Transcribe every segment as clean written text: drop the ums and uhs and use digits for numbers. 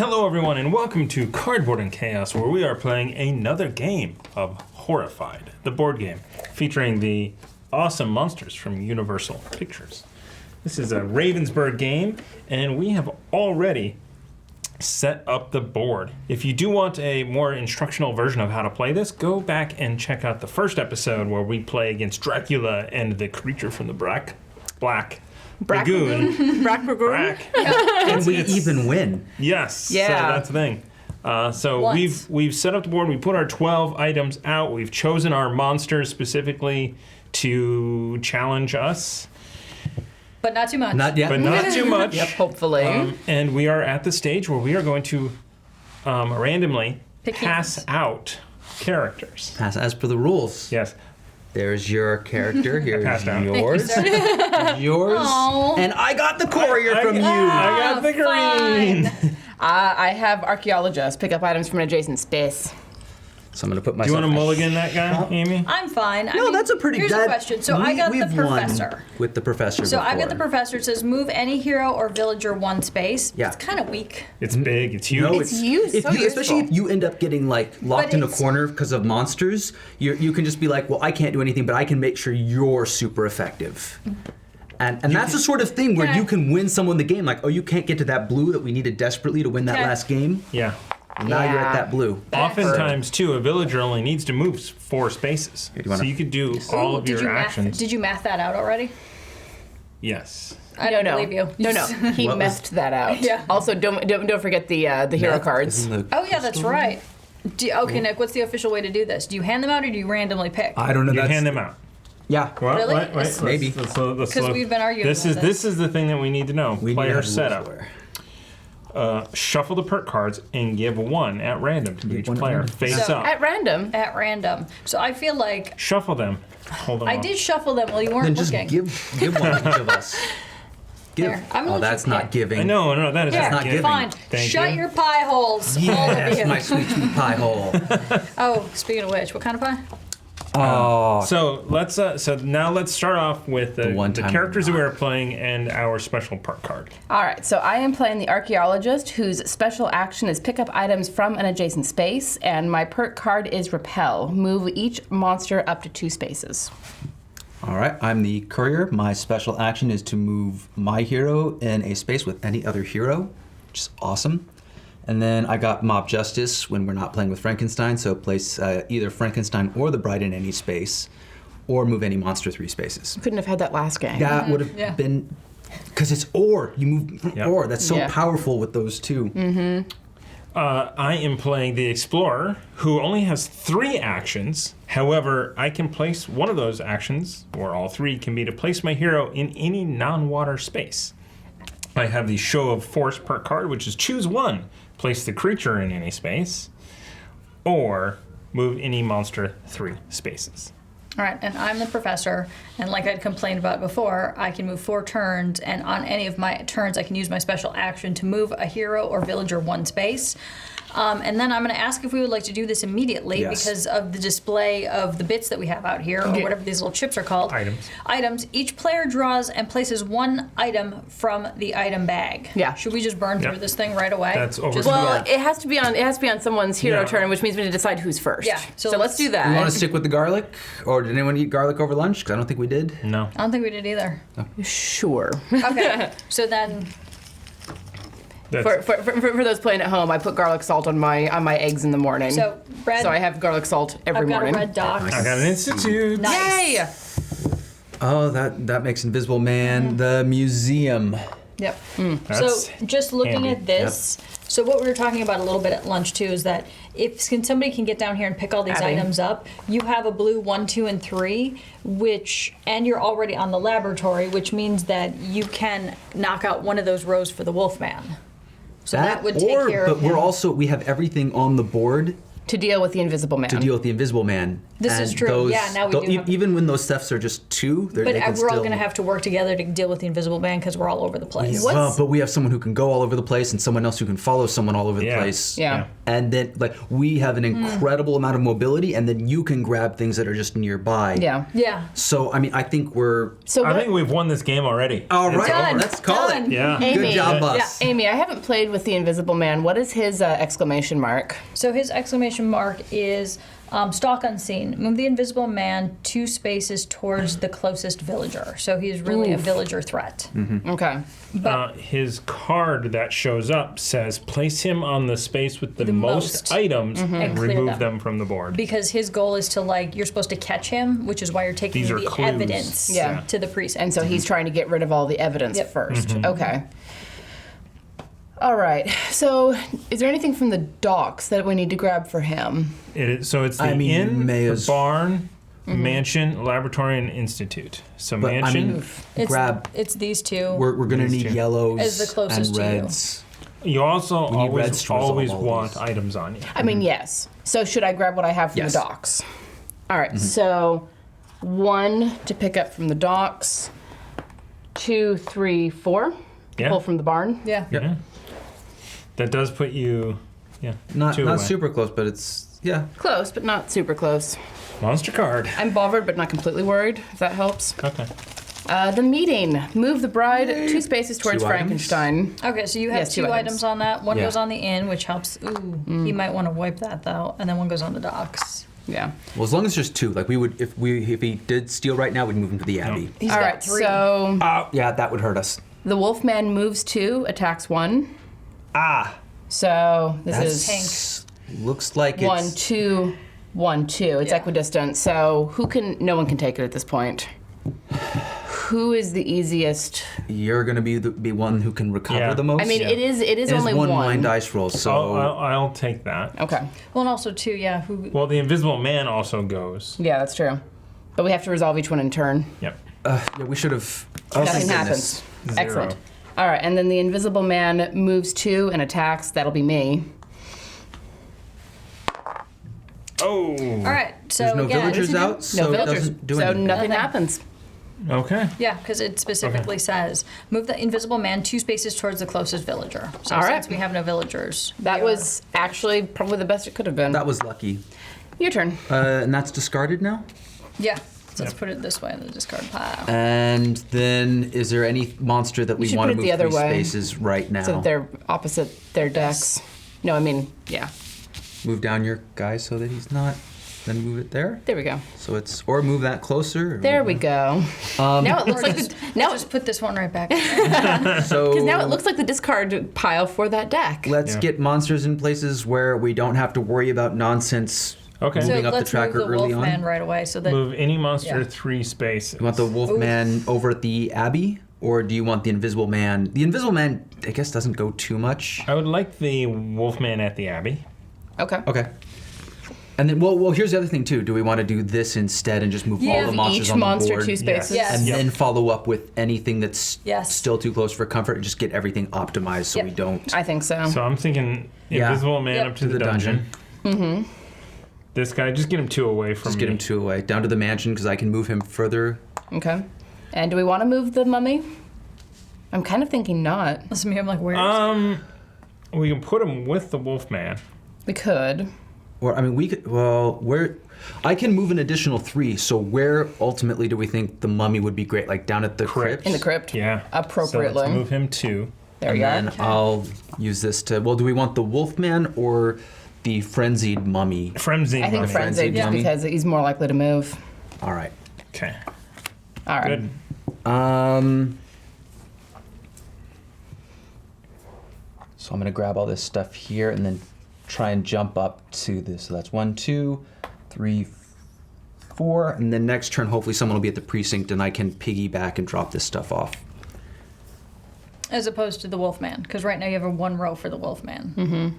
Hello everyone and welcome to Cardboard and Chaos, where we are playing another game of Horrified, the board game, featuring the awesome monsters from Universal Pictures. This is a Ravensburger game, and we have already set up the board. If you do want a more instructional version of how to play this, go back and check out the first episode where we play against Dracula and the creature from the Black Lagoon. Black Lagoon. And we even win. Yes. Yeah. So that's the thing. So Once. we've set up the board. We put our 12 items out. We've chosen our monsters specifically to challenge us, But not too much. Not yet. but not too much. Yep, hopefully. And we are at the stage where we are going to randomly Pick pass names. out characters. Pass as per the rules. Yes. There's your character. Here's passed out. yours. Yours. Aw. And I got the courier from you. I got the green. fine. I have archaeologists pick up items from an adjacent space. So I'm going to put Do myself... you want to mulligan that guy, Amy? I'm fine. No, that's a pretty here's good... a question. So I got the we've won professor. with the professor So before. I got the professor. It says move any hero or villager one space. Yeah. It's kind of weak. It's big. It's huge. No, It's used- if so you, especially useful. if you end up getting like locked But in a it's- corner because of monsters, you can just be like, well, I can't do anything, but I can make sure you're super effective. And that's the sort of thing where Okay. you can win someone the game. Like, oh, you can't get to that blue that we needed desperately to win that Okay. last game. Yeah. Now you're Yeah. at that blue. Oftentimes, too, a villager only needs to move 4 spaces. Here, do you wanna- So you could do all of Did your you actions. Did you math that out already? Yes. I don't believe you. No. He What was- messed that out. Yeah. Also, don't forget the hero cards. Isn't the- Oh yeah, that's right. Okay, Nick. What's the official way to do this? Do you hand them out or do you randomly pick? I don't know. You That's, hand them out. Yeah. Well, Really? Wait, Maybe. Because we've been arguing This about is this is the thing that we need to know. We need to Player have rules setup. where- Shuffle the perk cards and give 1 at random to each one at player. random. Face So, up. At random. At random. So I feel like Shuffle them. Hold on. I did shuffle them while you weren't Then just looking. give one to each of us. Give. There, I'm gonna Oh, let that's you not pick. giving. No, that is Here, not giving. fine. Thank Shut you. your pie holes, all of Yes, you. my sweet, sweet pie hole. Oh, speaking of which, what kind of pie? Oh. So now let's start off with the one-time characters that we are playing and our special perk card. All right, so I am playing the archaeologist, whose special action is pick up items from an adjacent space, and my perk card is repel. Move each monster up to 2 spaces. All right, I'm the courier. My special action is to move my hero in a space with any other hero, which is awesome. And then I got Mob Justice when we're not playing with Frankenstein, so place either Frankenstein or the Bride in any space, or move any monster 3 spaces. Couldn't have had that last game. That would have Yeah. been, because it's or. You move from Yep. or. That's so Yeah. powerful with those two. I am playing the explorer, who only has 3 actions. However, I can place one of those actions, or all 3, can be to place my hero in any non-water space. I have the Show of Force perk card, which is choose 1. Place the creature in any space, or move any monster 3 spaces. All right, and I'm the professor, and like I'd complained about before, I can move 4 turns, and on any of my turns, I can use my special action to move a hero or villager 1 space. And then I'm going to ask if we would like to do this immediately Yes. because of the display of the bits that we have out here, or whatever these little chips are called. Items. Each player draws and places 1 item from the item bag. Yeah. Should we just burn through Yep. this thing right away? That's over Just- to Well, Yeah. it has to be on someone's hero Yeah. turn, which means we need to decide who's first. Yeah, So so let's do that. You want to stick with the garlic? Or did anyone eat garlic over lunch? Because I don't think we did. No. I don't think we did either. Sure. Okay, so then That's, For those playing at home, I put garlic salt on my eggs in the morning. So, red- So I have garlic salt every I've got morning. a red dot. I got an institute. Nice. Yay! Oh, that makes Invisible Man the museum. Yep. That's So just looking handy. at this, so what we were talking about a little bit at lunch too is that if somebody can get down here and pick all these Abby. items up, you have a blue 1, 2, and 3, and you're already on the laboratory, which means that you can knock out one of those rows for the Wolfman. So that would take care but of him. we have everything on the board To deal with the Invisible Man. to deal with the Invisible Man. This is true. Yeah, now we do have- even when those thefts are just 2, But they can we're all still- going to have to work together to deal with the Invisible Man because we're all over the place. What? Well, but we have someone who can go all over the place and someone else who can follow someone all over the Yeah. place. Yeah. And then, like, we have an incredible amount of mobility, and then you can grab things that are just nearby. Yeah. Yeah. So, I mean, I think we're... So I what, think we've won this game already. All right, Done. let's call Done. it. Yeah. Amy. Good job, us. Amy, I haven't played with the Invisible Man. What is his exclamation mark? So his exclamation mark is stalk unseen. Move the Invisible Man 2 spaces towards the closest villager. So he's really a villager threat. Okay. His card that shows up says place him on the space with the most most. items and clear remove them. them from the board. Because his goal is to, like, you're supposed to catch him, which is why you're taking These are the clues. evidence Yeah. to the precinct. And so he's trying to get rid of all the evidence Yep. first. Okay. All right. So is there anything from the docks that we need to grab for him? So it's the I mean, you inn, may the as- barn, mansion, laboratory, and institute. So But, I mansion, mean, it's, grab... it's these 2. We're going to These need two. yellows As the closest and to you. reds. you also need reds always to resolve always all want these. items on you. I mean, yes. So should I grab what I have from Yes. the docks? All right. So 1 to pick up from the docks. 2, 3, 4. Yeah. Pull from the barn. Yeah. Yep. Yeah. That does put you, Not 2 away. super close, but it's... Yeah. Close, but not super close. Monster card. I'm bothered, but not completely worried, if that helps. Okay. The meeting. Move the bride 2 spaces towards 2 items? Frankenstein. Okay, so you have Yes, 2 2 items items. on that. One Yeah. goes on the inn, which helps. Ooh, he might want to wipe that, though. And then one goes on the docks. Yeah. Well, as long as there's 2, like we would, if he did steal right now, we'd move him to the Abbey. He's All got right. 3. So Yeah, that would hurt us. the Wolfman moves 2, attacks 1. Ah, So this is that's looks like 1, it's 2, 1, 2. It's Yeah. equidistant. So who can? No one can take it at this point. Who is the easiest? you're gonna be one who can recover Yeah. the most. I mean, Yeah. it is it is only one one. blind dice roll, so I'll take that. Okay. Well, and also, too, yeah, who. Well, the Invisible Man also goes. Yeah, that's true. But we have to resolve each one in turn. Yep. yeah, we should have. Oh, Nothing thank happens. goodness. Excellent. All right, and then the Invisible Man moves 2 and attacks. That'll be me. Oh. All right, so There's no again. villagers out, No so it villagers. doesn't do So anything. nothing Nothing. happens. Okay. Yeah, because it specifically says move the Invisible Man 2 spaces towards the closest villager. So All right. since we have no villagers, That we are- was actually probably the best it could have been. That was lucky. Your turn. And that's discarded now. Yeah. So let's put it this way in the discard pile. And then, is there any monster that we should want put to it move the other 3 way. spaces right now? So that they're opposite their decks. No, I mean, yeah. Move down your guy so that he's not. Then move it there. There we go. So it's or move that closer. Or There we go. Now it looks like now Just put this one right back. So because now it looks like the discard pile for that deck. let's Yeah. get monsters in places where we don't have to worry about nonsense. Okay. So Moving up the let's move tracker the early Wolfman on. right away so that Move any monster Yeah. 3 spaces. You want the Wolfman over at the Abbey, or do you want the Invisible Man? The Invisible Man, I guess, doesn't go too much. I would like the Wolfman at the Abbey. Okay. Okay. And then, well, here's the other thing too. Do we want to do this instead and just move all Yeah. the monsters Each on the monster board? 2 spaces. Yes. And Yep. then follow up with anything that's Yes. still too close for comfort and just get everything optimized so Yep. we don't. I think so. So I'm thinking Yeah. Invisible Man Yep. up to the dungeon. This guy, just get him 2 away from Just me. get him 2 away. Down to the mansion because I can move him further. Okay. And do we want to move the mummy? I'm kind of thinking not. listen to me. I'm like, where? is We can put him with the Wolfman. We could. Or, I mean, we could. Well, where. I can move an additional 3, so where ultimately do we think the mummy would be great? Like down at the crypt? In the crypt. Yeah. Appropriately. So let's move him 2. There And you then are. I'll use this to. Well, do we want the Wolfman or the frenzied mummy? Frenzy. I think mummy. frenzied just mummy. because he's more likely to move. All right. Okay. All right. Good. So I'm gonna grab all this stuff here and then try and jump up to this. So that's 1, 2, 3, 4, and then next turn hopefully someone will be at the precinct and I can piggyback and drop this stuff off. as opposed to the Wolfman, because right now you have a 1 row for the Wolfman. Mm-hmm.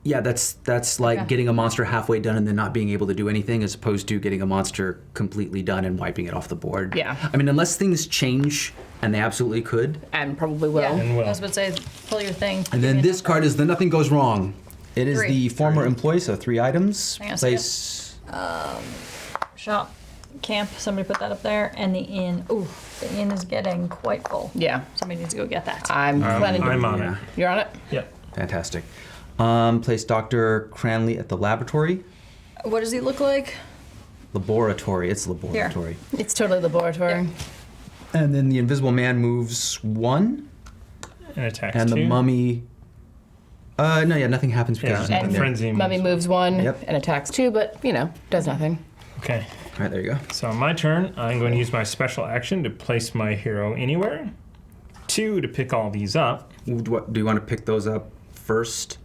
Yeah, that's like Okay. getting a monster halfway done and then not being able to do anything, as opposed to getting a monster completely done and wiping it off the board. Yeah. I mean, unless things change, and they absolutely could. And probably will. Yeah, And will. I was about to say, pull your thing. And then this card is the nothing goes wrong. It is 3. the former employee, so 3 items. Hang on a Place. Shop, camp, somebody put that up there, and the inn. Ooh, the inn is getting quite full. Yeah. Somebody needs to go get that. I'm planning to. I'm on it. You're on it? Yep. Fantastic. Place Dr. Cranley at the laboratory. What does he look like? Laboratory. It's laboratory. It's totally laboratory. Yeah. And then the Invisible Man moves 1. And attacks And 2. the mummy. Nothing happens because Yeah, there's and nothing there. frenzy Mummy moves 1 Yep. and attacks 2, but, does nothing. Okay. All right, there you go. So on my turn, I'm going to use my special action to place my hero anywhere. 2 to pick all these up. Do you want to pick those up first,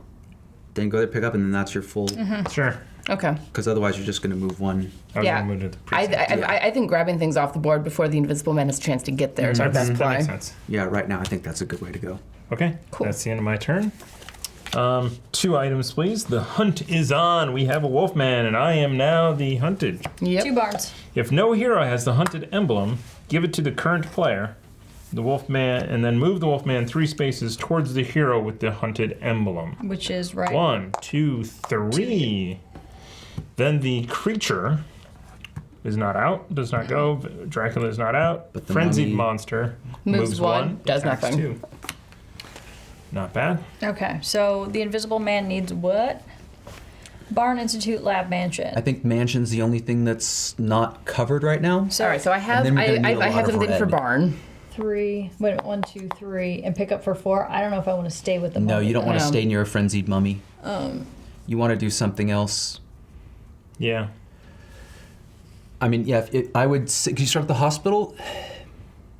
then go there, pick up, and then that's your full? Sure. Okay. Because otherwise, you're just going to move 1. I was Yeah. going to move to the I precinct. I think grabbing things off the board before the Invisible Man has a chance to get there is our best That play. makes sense. Yeah, right now I think that's a good way to go. Okay, Cool. that's the end of my turn. 2 items, please. The hunt is on. We have a Wolfman, and I am now the hunted. Yep. 2 barns. If no hero has the hunted emblem, give it to the current player, the Wolfman, and then move the Wolfman 3 spaces towards the hero with the hunted emblem. Which is right. 1, 2, 3. Then the creature is not out, does not go. Dracula is not out. But the Frenzied mummy monster moves 1, does attacks nothing. 2. Not bad. Okay, so the Invisible Man needs what? Barn, Institute, Lab, Mansion. I think Mansion's the only thing that's not covered right now. So All right, so I have And then we're gonna need a I lot have of something for red. barn. 3. Wait, a minute, 1, 2, 3, and pick up for 4. I don't know if I want to stay with the. No, mummy, you don't want to No. stay near a frenzied mummy. You want to do something else. Yeah. I mean, yeah, I would say, could you start at the hospital?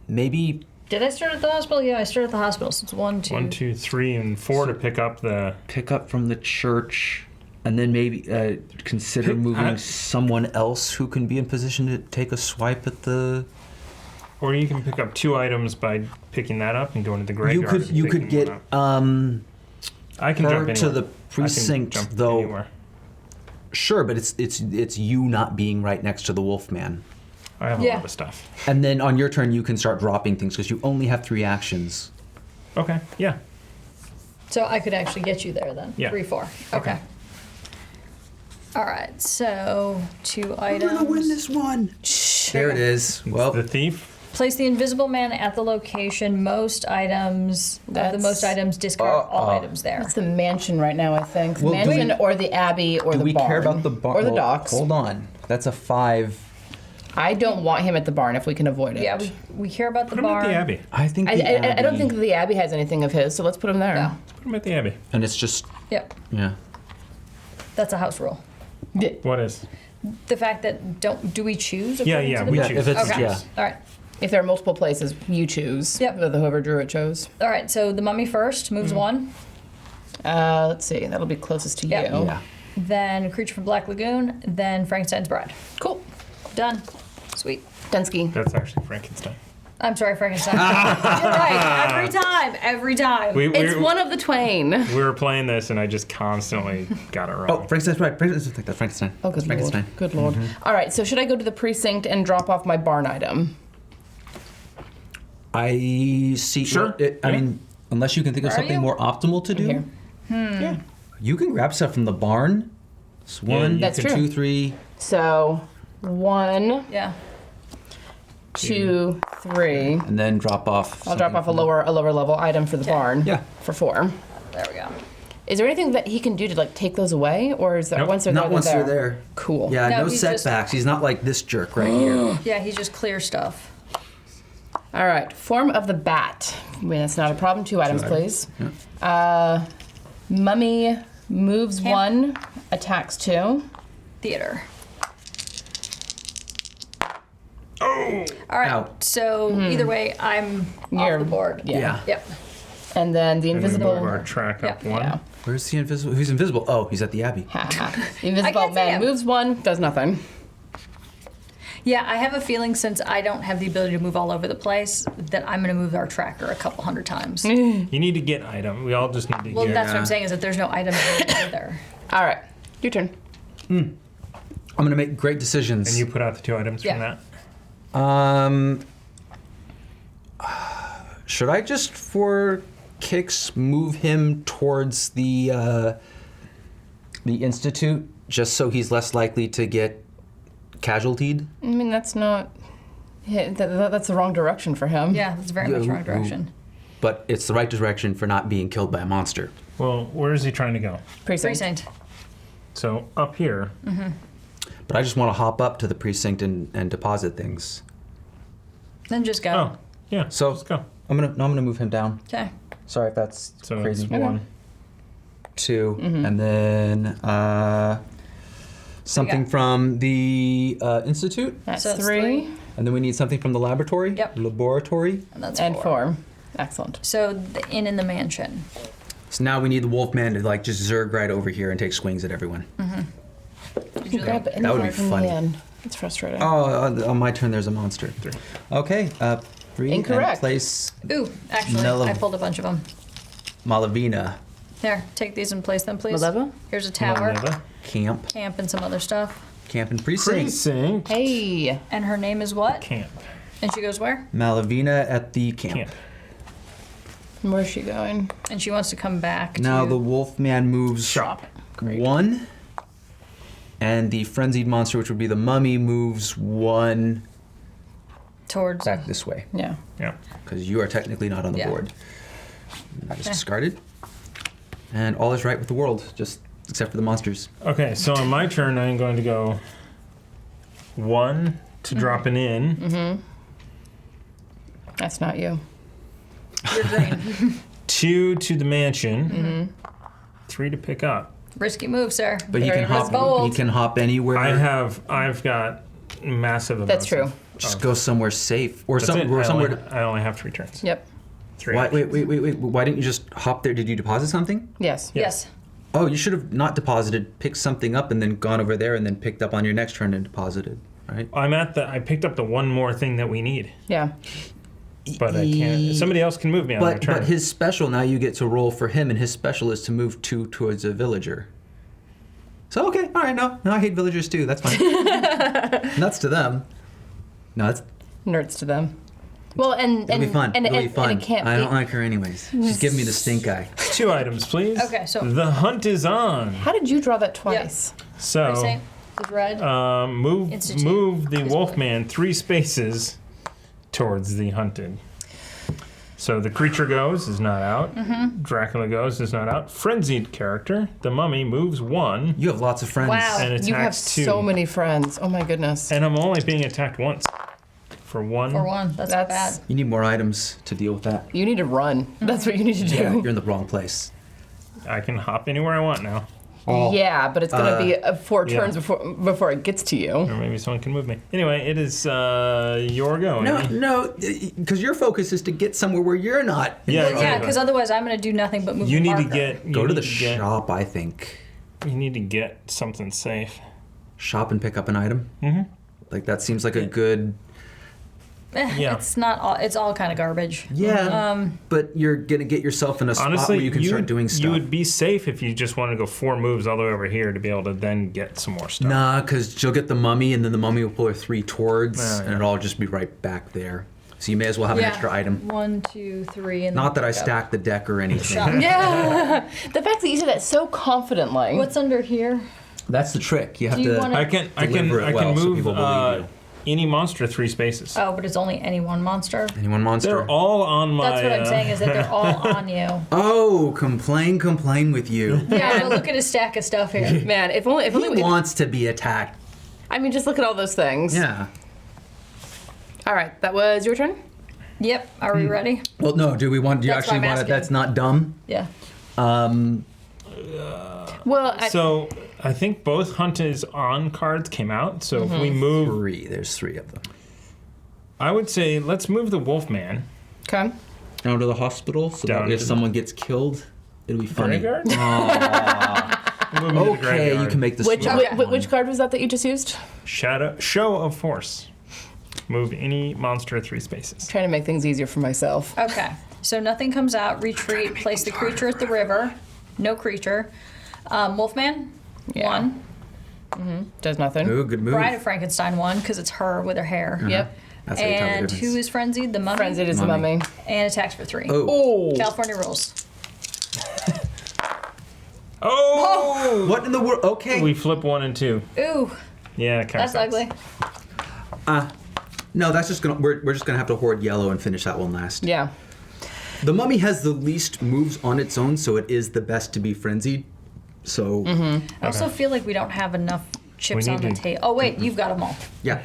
Maybe. Did I start at the hospital? Yeah, I started at the hospital. So it's 1, 2. 1, 2, 3, and 4 to pick up the. Pick up from the church, and then maybe consider moving someone else who can be in position to take a swipe at the. Or you can pick up 2 items by picking that up and going to the graveyard. You and could picking get one up. I can her jump to anywhere. the precinct I can jump though. Anywhere. Sure, but it's you not being right next to the Wolfman. I have a Yeah. lot of stuff. And then on your turn, you can start dropping things because you only have 3 actions. Okay. Yeah. So I could actually get you there then. Yeah. 3, 4. Okay. Okay. All right. So 2 We're items. gonna win this one. There it is. Well, The thief. Place the Invisible Man at the location. Most items. Of the That's- most items, discard all items there. It's the mansion right now, I think. Well, do Mansion we- or the abbey or do the we barn. care about the barn Or the docks. Hold on, that's a 5. I don't want him at the barn if we can avoid it. Yeah, we care about the Put him at barn. the abbey. I think. I The don't Abbey- think the abbey has anything of his, so let's put him there. No. Put him at the abbey. And it's just Yep. yeah. That's a house rule. What is? The fact that do we choose? Yeah, according yeah, to the we book? choose. If it's Okay. yeah. All right. If there are multiple places, you choose. Yep. Whoever drew it chose. All right. So the mummy first moves 1. Let's see. That'll be closest to Yep. you. Yeah. Then creature from Black Lagoon. Then Frankenstein's Bride. Cool. Done. Sweet. Dunsky. That's actually Frankenstein. I'm sorry, Frankenstein. You're right. Every time. Every time. It's one of the twain. We were playing this, and I just constantly got it wrong. Oh, Frankenstein's right. Frankenstein's like that. Frankenstein. Oh, good Frankenstein. lord. Good lord. All right, so should I go to the precinct and drop off my barn item? I see. Sure. I Yeah. mean, unless you can think of Are something you? more optimal to do, Here. Yeah. you can grab stuff from the barn. It's 1, you That's can true. 2, 3. So 1, Yeah. 2, 3. And then drop off. I'll drop off a lower level item for the barn. Yeah. For 4. There we go. Is there anything that he can do to like take those away, or is that Nope. once they're Not there, once they're they're there. Cool. Yeah, No, no he's just- setbacks. He's not like this jerk right here. Yeah, he just clears stuff. All right. Form of the bat. I mean, that's not a problem. 2 items, please. Mummy moves Camp. 1, attacks 2. Theater. Oh! All right. Out. So either way, I'm You're- off the board. Yeah. Yep. And then the And we invisible. move our track up Yeah. 1. Yeah. Where's the invisible? Who's invisible? Oh, he's at the Abbey. The I invisible can't see man him. moves 1, does nothing. Yeah, I have a feeling since I don't have the ability to move all over the place that I'm going to move our tracker a couple hundred times. You need to get item. We all just need to Well, get. that's what I'm saying is that there's no items there. All right. Your turn. I'm gonna make great decisions. And you put out the 2 items from Yeah. that. Should I just for kicks move him towards the the Institute just so he's less likely to get casualtied. I mean, that's not. That's the wrong direction for him. Yeah, that's very much wrong direction. But it's the right direction for not being killed by a monster. Well, where is he trying to go? Precinct. So up here. But I just want to hop up to the precinct and deposit things. Then just go. Oh, yeah. So let's go. I'm gonna move him down. Okay. Sorry if that's So crazy. it's 1. 2, and then something from the Institute, That's So it's 3. and then we need something from the laboratory. Yep. Laboratory. And that's And 4. 4. Excellent. So the inn in the mansion. So now we need the Wolfman to like just zerg right over here and take swings at everyone. Did you Grab That would be funny. It's frustrating. Oh, on my turn there's a monster. 3. Okay, 3. Incorrect. And place Ooh, actually, Mellow. I pulled a bunch of them. Malavina There, take these and place them, please. Maleva? Here's a tower, Maleva. camp, camp, and some other stuff. camp and precinct. Precinct. Hey. And her name is what? Camp. And she goes where? Malavina at the camp. Camp. Where's she going? And she wants to come back Now to... the Wolfman moves Shop. Great. 1, and the frenzied monster, which would be the mummy, moves 1 towards... back this way. Yeah. Yeah. Because you are technically not on the Yeah. board. That is Okay. discarded. And all is right with the world, just except for the monsters. Okay, so on my turn, I'm going to go 1 to drop an in. That's not you. You're green. 2 to the mansion. 3 to pick up. Risky move, sir. But he Very can hop. bold. He can hop anywhere. I've got massive amounts. That's true. of- Just go somewhere safe, or That's it. somewhere. I only have 3 turns. Yep. 3. Why, wait. Why didn't you just hop there? Did you deposit something? Yes. Yes. Oh, you should have not deposited. Picked something up and then gone over there and then picked up on your next turn and deposited. Right? I picked up the one more thing that we need, Yeah. but I can't. Somebody else can move me on their turn. But his special, now you get to roll for him, and his special is to move 2 towards a villager. So okay, all right, no, I hate villagers too. That's fine. Nuts to them. No, it's Nerds to them. Well, and it'll be fun. And, it'll be and, fun. and it can't I be. don't like her anyways. She's giving me the stink eye. 2 items, please. Okay, so- the hunt is on. How did you draw that twice? So Precinct is red. move Institute move the is Wolfman 3 spaces towards the hunted. So the creature goes, is not out. Dracula goes, is not out. Frenzied character, the mummy, moves 1 You have lots of friends. Wow. and attacks You have 2. so many friends. Oh my goodness. And I'm only being attacked once. For 1. For 1. That's bad. That's- You need more items to deal with that. You need to run. That's what you need to do. Yeah, you're in the wrong place. I can hop anywhere I want now. Yeah, but it's gonna be 4 yeah. turns before it gets to you. Or maybe someone can move me. Anyway, it is your go. Amy. No, because your focus is to get somewhere where you're not. Yeah, Well, yeah, exactly. because otherwise I'm going to do nothing but move You the need to marker. get. Go you to the need get- shop, I think. You need to get something safe. Shop and pick up an item. Mm-hmm. Like that seems like a good. Yeah. It's not all. It's all kind of garbage. Yeah. But you're gonna get yourself in a spot Honestly, where you can start doing stuff. You would be safe if you just wanted to go 4 moves all the way over here to be able to then get some more stuff. Nah, because she'll get the mummy, and then the mummy will pull her 3 towards, Yeah, and yeah. it'll all just be right back there. So you may as well have an extra item. 1, 2, 3, and Not that then I pick up. stacked the deck or anything. Shop. Yeah. The fact that you said that so confidently. What's under here? That's the trick. You have Do you to. wanna- I can Deliver it well so move people believe you. any monster 3 spaces. Oh, but it's only any one monster. Anyone monster? They're all on my. That's what I'm saying is that they're all on you. Oh, complain with you. Yeah, but look at a stack of stuff here. Man, if only He wants to be attacked. I mean, just look at all those things. Yeah. All right, that was your turn. Yep. Are we ready? Well, no. Do we want? Do you That's actually what I'm want it? asking. That's not dumb. Yeah. Well, So I think both hunt is on cards came out. So if we move, 3. There's 3 of them. I would say let's move the Wolfman. okay. Down to the hospital, so Down that if to the- someone gets killed, it'll be funny. Graveyard? Aw. Move me to the Okay, graveyard. you can make the Which smart whi- one. which card was that you just used? Show of force. Move any monster 3 spaces. Trying to make things easier for myself. Okay. So nothing comes out. Retreat. Place the creature at the river. No creature. Wolfman. Yeah. 1. Does nothing. Ooh, good move. Bride of Frankenstein 1 because it's her with her hair. Yep. That's how you tell the And difference. who is frenzied? The mummy. Frenzied is the Mummy. mummy. And attacks for 3. Oh. Oh. California rules. Oh! What in the world? Okay. We flip 1 and 2. Ooh, Yeah, kind that's ugly. No, that's just gonna. We're just gonna have to hoard yellow and finish that one last. Yeah. The mummy has the least moves on its own, so it is the best to be frenzied. So I also feel like we don't have enough chips We on need the to- table. Oh wait, you've got them all. yeah,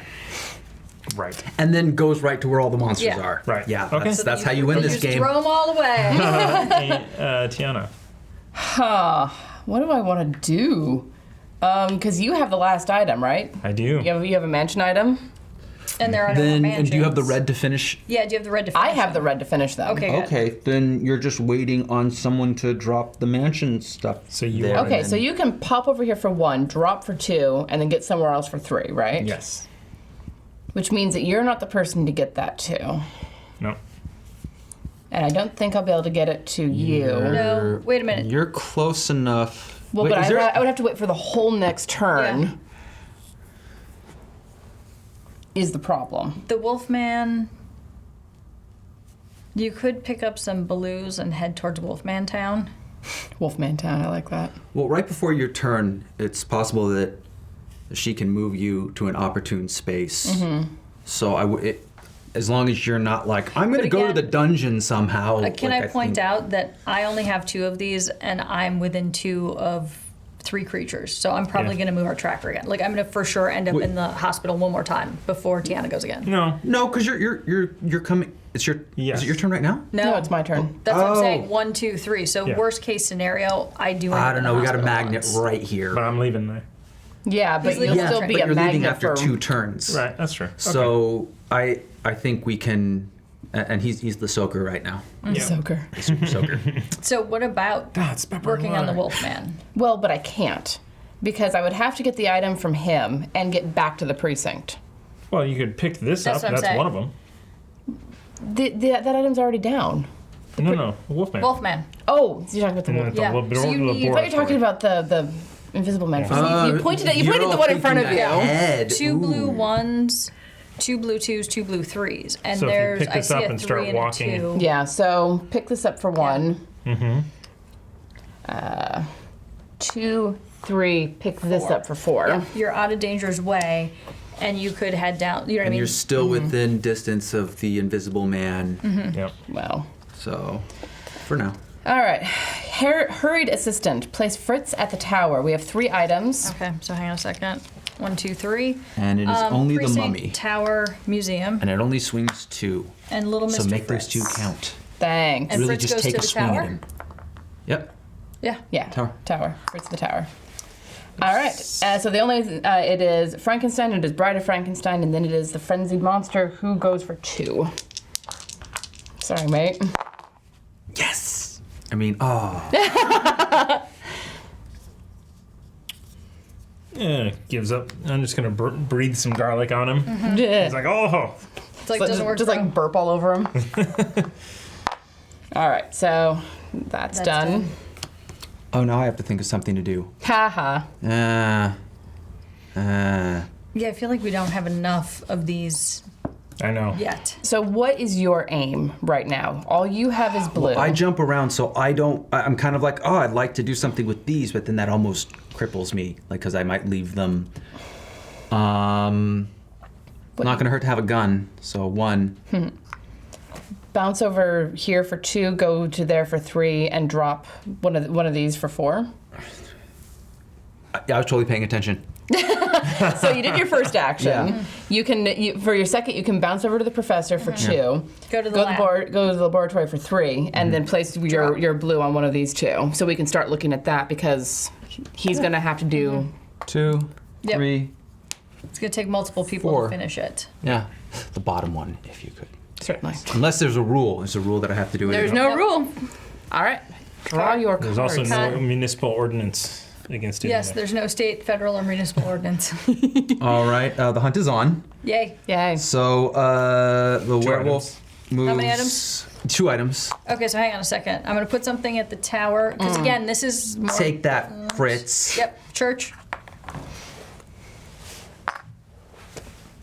Right. and then goes right to where all the monsters Yeah. are. Right. Yeah. Okay. That's how you win this just game. Throw them all away. Hey, Tiana. What do I want to do? Because you have the last item, right? I do. You have a mansion item? And there are no Then, mansions. and do you have the red to finish? Yeah, do you have the red to finish I have the them? red to finish them. Okay, good. Okay, then you're just waiting on someone to drop the mansion stuff. So you there, are- Okay, and so then- you can pop over here for 1, drop for 2, and then get somewhere else for 3, right? Yes. Which means that you're not the person to get that to. No. And I don't think I'll be able to get it to you. No, wait a minute. You're close enough. Well, Wait, but is there- I would have to wait for the whole next turn. Yeah. Is the problem. The Wolfman. You could pick up some blues and head towards Wolfman Town. Wolfman Town, I like that. Well, right before your turn, it's possible that she can move you to an opportune space. Mm-hmm. So as long as you're not like, I'm going to But go to the again, dungeon somehow. Can like, I point think- out that I only have 2 of these and I'm within 2 of 3 creatures. So I'm probably Yeah. going to move our tracker again. Like I'm going to for sure end up Wait. in the hospital one more time before Tiana goes again. No. No, because you're coming. It's your. Yes. Is it your turn right now? No, it's my turn. That's what I'm Oh. saying. 1, 2, 3. So Yeah. worst case scenario, I do. End I up don't in know. the We got a hospital magnet once. right here. But I'm leaving there. Yeah, but He's you'll leaving still the be train. a But you're leaving magnet after for 2 turns. Right, that's true. So I think we can. And he's the soaker right now. Yeah. Soaker. The super soaker. So what about That's pepper working on the water. Wolfman? Well, but I can't. Because I would have to get the item from him and get back to the precinct. Well, you could pick this That's up. what I'm That's saying. one of them. That item's already down. No, Wolfman. Wolfman. Oh, so you're talking about the And wolf. the Yeah. labor- So you need- I thought you were talking about the Invisible Man. You pointed at you're the one in front of thinking you. ahead. 2 blue Ooh. 1s, 2 blue 2s, 2 blue 3s, and So if you there's pick I this see up a and 3 start and walking- a 2. Yeah, so pick this up for 1. Mm-hmm. 2, 3, pick this 4. up for 4. Yeah, you're out of danger's way, and you could head down. You know what I And mean? you're still within distance of the invisible man. Yep. Well. So, for now. All right. Hurried assistant. Place Fritz at the tower. We have 3 items. Okay, so hang on a second. 1, 2, 3. And it is only the Precinct, mummy. Tower, museum, And it only swings 2. and little So Mr. make Fritz. those 2 count. Thanks. And Really Fritz just goes take to a the swing tower? at him. Yep. Yeah. Yeah. Tower. Fritz the tower. All right. So the only it is Frankenstein. It is Bride of Frankenstein, and then it is the frenzied monster who goes for 2. Sorry, mate. Yes! I mean, oh. Yeah, gives up. I'm just gonna breathe some garlic on him. Yeah. He's like, oh. It's like doesn't work. just for like him. burp all over him. All right. So that's done. Oh, now I have to think of something to do. Haha. Yeah, I feel like we don't have enough of these I know. yet. So what is your aim right now? All you have is blue. I jump around, so I'm kind of like, oh, I'd like to do something with these, but then that almost cripples me, like, because I might leave them. Not gonna hurt to have a gun, so 1. Bounce over here for 2, go to there for 3, and drop one of these for 4. I was totally paying attention. So you did your first action. Yeah. You can for your second you can bounce over to the professor for 2. Go to the lab. Go to the laboratory for 3, and then place your blue on one of these 2. So we can start looking at that because he's gonna have to do. 2, Yep. 3, It's gonna take multiple people 4. to finish it. yeah. The bottom one, if you could. Certainly. Unless there's a rule. There's a rule that I have to do it. There's no rule. All right. Draw your There's cards. also no Cut. municipal ordinance against it. Yes, there's no state, federal, or municipal ordinance. All right, the hunt is on. Yay. Yay. So the werewolf moves. How many items? 2 items. Okay, so hang on a second. I'm gonna put something at the tower because again, this is more, Take that, Fritz. Yep, church.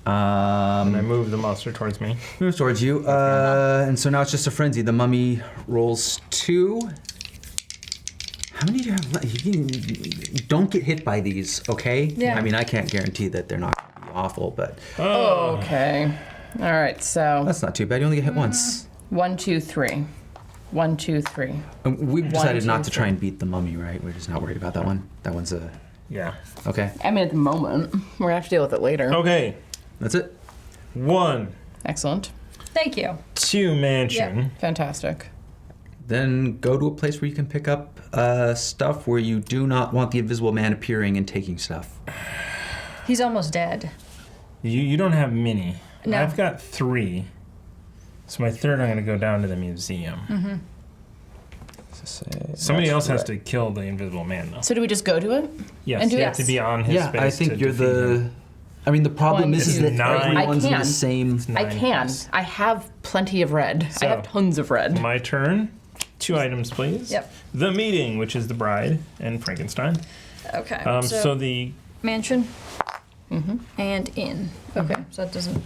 And I move the monster towards me. Moves towards you. And so now it's just a frenzy. The mummy rolls 2. How many do you have left? Don't get hit by these, okay? Yeah. I mean, I can't guarantee that they're not going to be awful, but Okay. All right, so that's not too bad. You only get hit once. 1, 2, 3. 1, 2, 3. We've decided 2, not to try 3. and beat the mummy, right? We're just not worried about that one. That one's a... Yeah. Okay. I mean, at the moment, we're gonna have to deal with it later. Okay. That's it. 1, Excellent. Thank you. 2 mansion. Fantastic. Then go to a place where you can pick up stuff where you do not want the invisible man appearing and taking stuff. He's almost dead. You don't have many. No. I've got 3. So my third, I'm going to go down to the museum. Somebody else has to kill the invisible man, though. So do we just go to it? Yes, and do you it? have to be on his Yeah, space. I think to you're defeat the... him. I mean, the problem One, is two, that nine. everyone's in I the can. same... I 9 can. plus. I have plenty of red. So- I have tons of red. My turn. 2 items, please. Yep. The meeting, which is the bride and Frankenstein. Okay. So the mansion and inn. Okay, so that doesn't.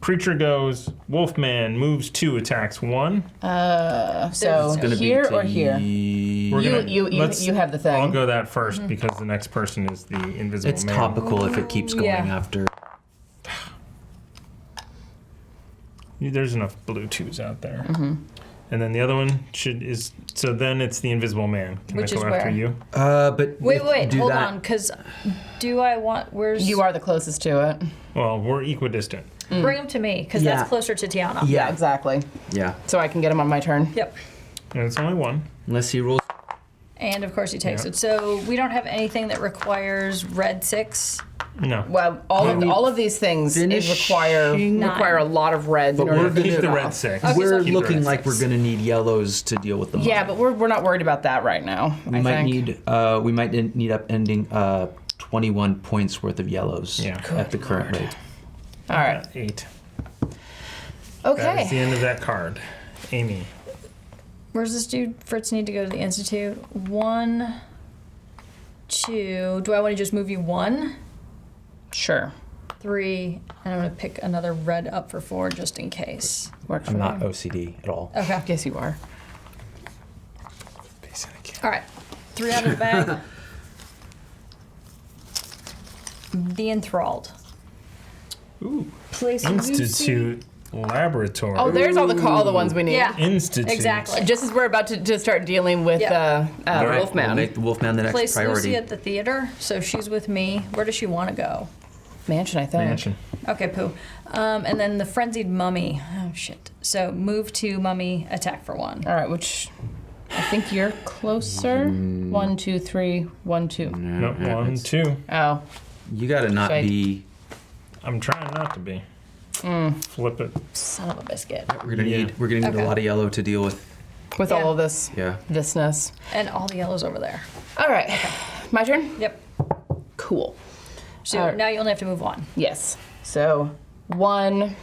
creature goes. Wolfman moves 2, attacks 1. So It's gonna here be or here? We're gonna- You have the thing. I'll go that first because the next person is the invisible It's man. topical if it keeps going Yeah. after... There's enough blue 2s out there. And then the other one so then it's the invisible man. Can Which I is go after where? you? But Wait, do hold that. on, because do I want? Where's You are the closest to it. Well, we're equidistant. Bring him to me, because Yeah. that's closer to Tiana. Yeah. Exactly. Yeah. So I can get him on my turn. Yep. And it's only 1. Unless he rolls... And of course he takes Yeah. it. So we don't have anything that requires red 6. No. Well, all of these things require Finishing- a lot of reds. in But order we're to gonna finish Keep the it red off. 6. Okay, We're so keep looking red like six. we're gonna need yellows to deal with them. Yeah, but we're not worried about that right now. we might need up ending 21 points worth of yellows Yeah. at the current rate. All right. 8. That is the Okay. end of that card. Amy. Where's this dude? Fritz need to go to the Institute. 1, 2. Do I want to just move you 1, Sure. 3, and I'm going to pick another red up for 4 just in case. Works I'm for not me. OCD at all. Okay. Yes, you are. All right. 3 out of the bag. The Enthralled. Ooh. Place Institute Laboratory. Oh, there's all the ones we need. Yeah. Institute. Exactly. Just as we're about to start dealing with Yeah. All right, Wolfman. we'll make the Wolfman the next Place priority. Lucy at the theater, so she's with me. Where does she want to go? Mansion, I think. Mansion. Okay, poo. And then the frenzied mummy. Oh shit. So move to mummy, attack for 1. All right, which I think you're closer. 1, 2, 3, 1, 2. No, 1, 2. Oh, You gotta not Shade. be... I'm trying not to be. Flip it. Son of a biscuit. We're gonna need Okay. a lot of yellow to deal with. with Yeah. all of this Yeah. thisness. And all the yellows over there. All right, my turn. Yep. Cool. So All right. now you only have to move 1. Yes. So 1,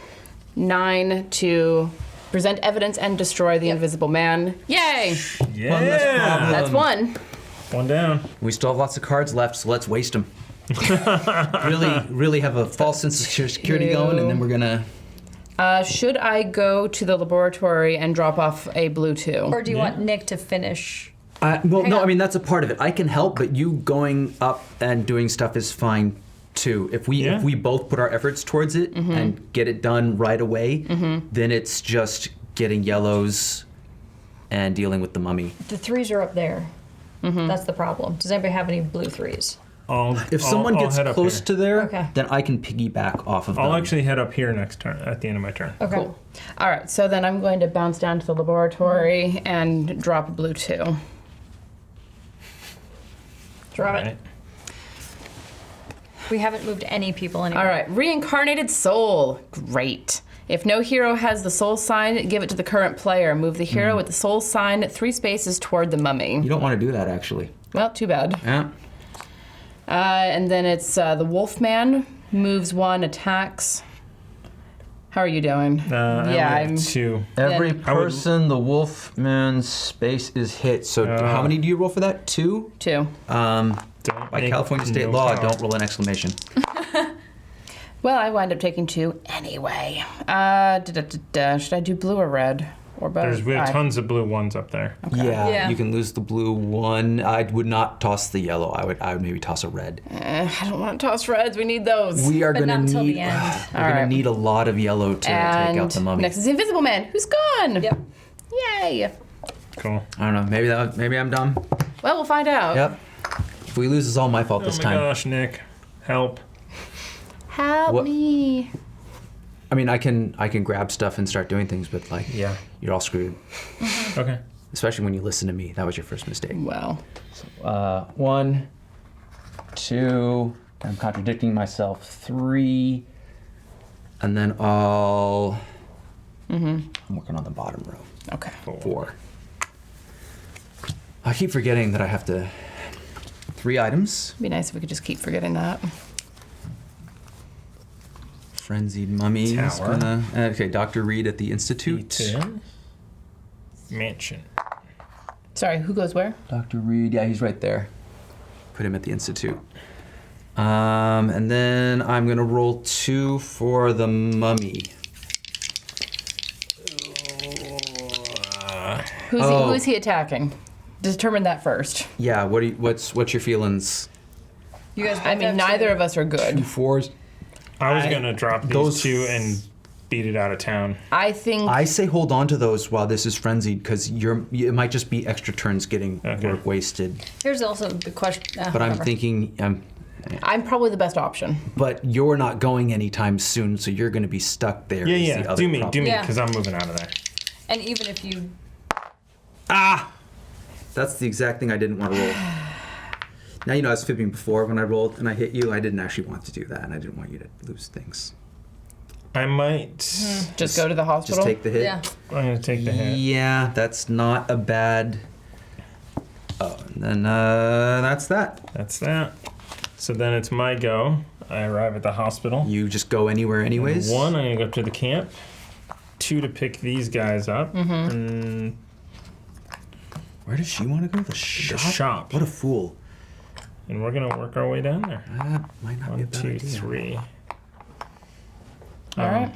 9 to present evidence and destroy the Yep. invisible man. Yay! Yeah. That's 1. 1 down. We still have lots of cards left, so let's waste them. really have a false sense of security going, and then we're gonna... Should I go to the laboratory and drop off a blue 2? Or do you Yeah. want Nick to finish? Well, Hang no, on. I mean, that's a part of it. I can help, but you going up and doing stuff is fine, too. If we both put our efforts towards it and get it done right away, then it's just getting yellows and dealing with the mummy. The 3s are up there. That's the problem. Does anybody have any blue 3s? If someone gets head up close here. to there, Okay. then I can piggyback off of them. I'll actually head up here next turn, at the end of my turn. Okay. Cool. All right, so then I'm going to bounce down to the laboratory and drop a blue 2. Drop Right. it. We haven't moved any people anywhere. All right, reincarnated soul. Great. If no hero has the soul sign, give it to the current player. Move the hero with the soul sign 3 spaces toward the mummy. You don't want to do that, actually. Well, too bad. Yeah. And then it's the Wolfman. Moves 1, attacks. How are you doing? I'm 2. Every Then- person the Wolfman's space is hit. So how many do you roll for that? 2? 2. Don't By make California state no law, power. don't roll an exclamation. Well, I wind up taking 2 anyway. Should I do blue or red? Or both? We have tons of blue ones up there. Yeah, you can lose the blue one. I would not toss the yellow. I would maybe toss a red. I don't want to toss reds. We need those. We are But going to not until need. the end. We're going to need a lot of yellow to take out the mummy. Next is the Invisible Man, who's gone. Yep. Yay. Cool. I don't know. Maybe I'm dumb. Well, we'll find out. Yep. If we lose, it's all my fault this Oh my time. gosh, Nick. Help. Help me. I mean, I can grab stuff and start doing things, but like, Yeah. you're all screwed. Okay. Especially when you listen to me. That was your first mistake. Well. 1, 2. I'm contradicting myself. 3. And then I'll. I'm working on the bottom row. Okay. 4. I keep forgetting that I have to. 3 items. It'd be nice if we could just keep forgetting that. Frenzied mummy. Tower. Okay, Dr. Reed at the Institute. E10. Mansion. Sorry, who goes where? Dr. Reed, yeah, he's right there. Put him at the Institute. And then I'm gonna roll 2 for the mummy. Who is he attacking? Determine that first. Yeah, what's your feelings? You guys. I mean, neither of us are good. 4s. I was going to drop these 2 and beat it out of town. I think. I say hold on to those while this is frenzied, because it might just be extra turns getting work wasted. Here's also the question. But I'm thinking, I'm probably the best option. but you're not going anytime soon, so you're going to be stuck there. Yeah, is yeah. the other Do me, problem. Yeah. because I'm moving out of there. And even if you. That's the exact thing I didn't want to roll. Now, you know, I was fibbing before when I rolled and I hit you. I didn't actually want to do that, and I didn't want you to lose things. I might. Just go to the hospital. Just take the hit. Yeah. I'm going to take the hit. Yeah, that's not a bad. Oh, and then that's that. That's that. So then it's my go. I arrive at the hospital. You just go anywhere, anyways. 1, I'm going to go to the camp. 2 to pick these guys up. And Where does she want to go? The shop. shop. What a fool. And we're going to work our way down there. That might not be a 1, bad 2, idea. 3. All right.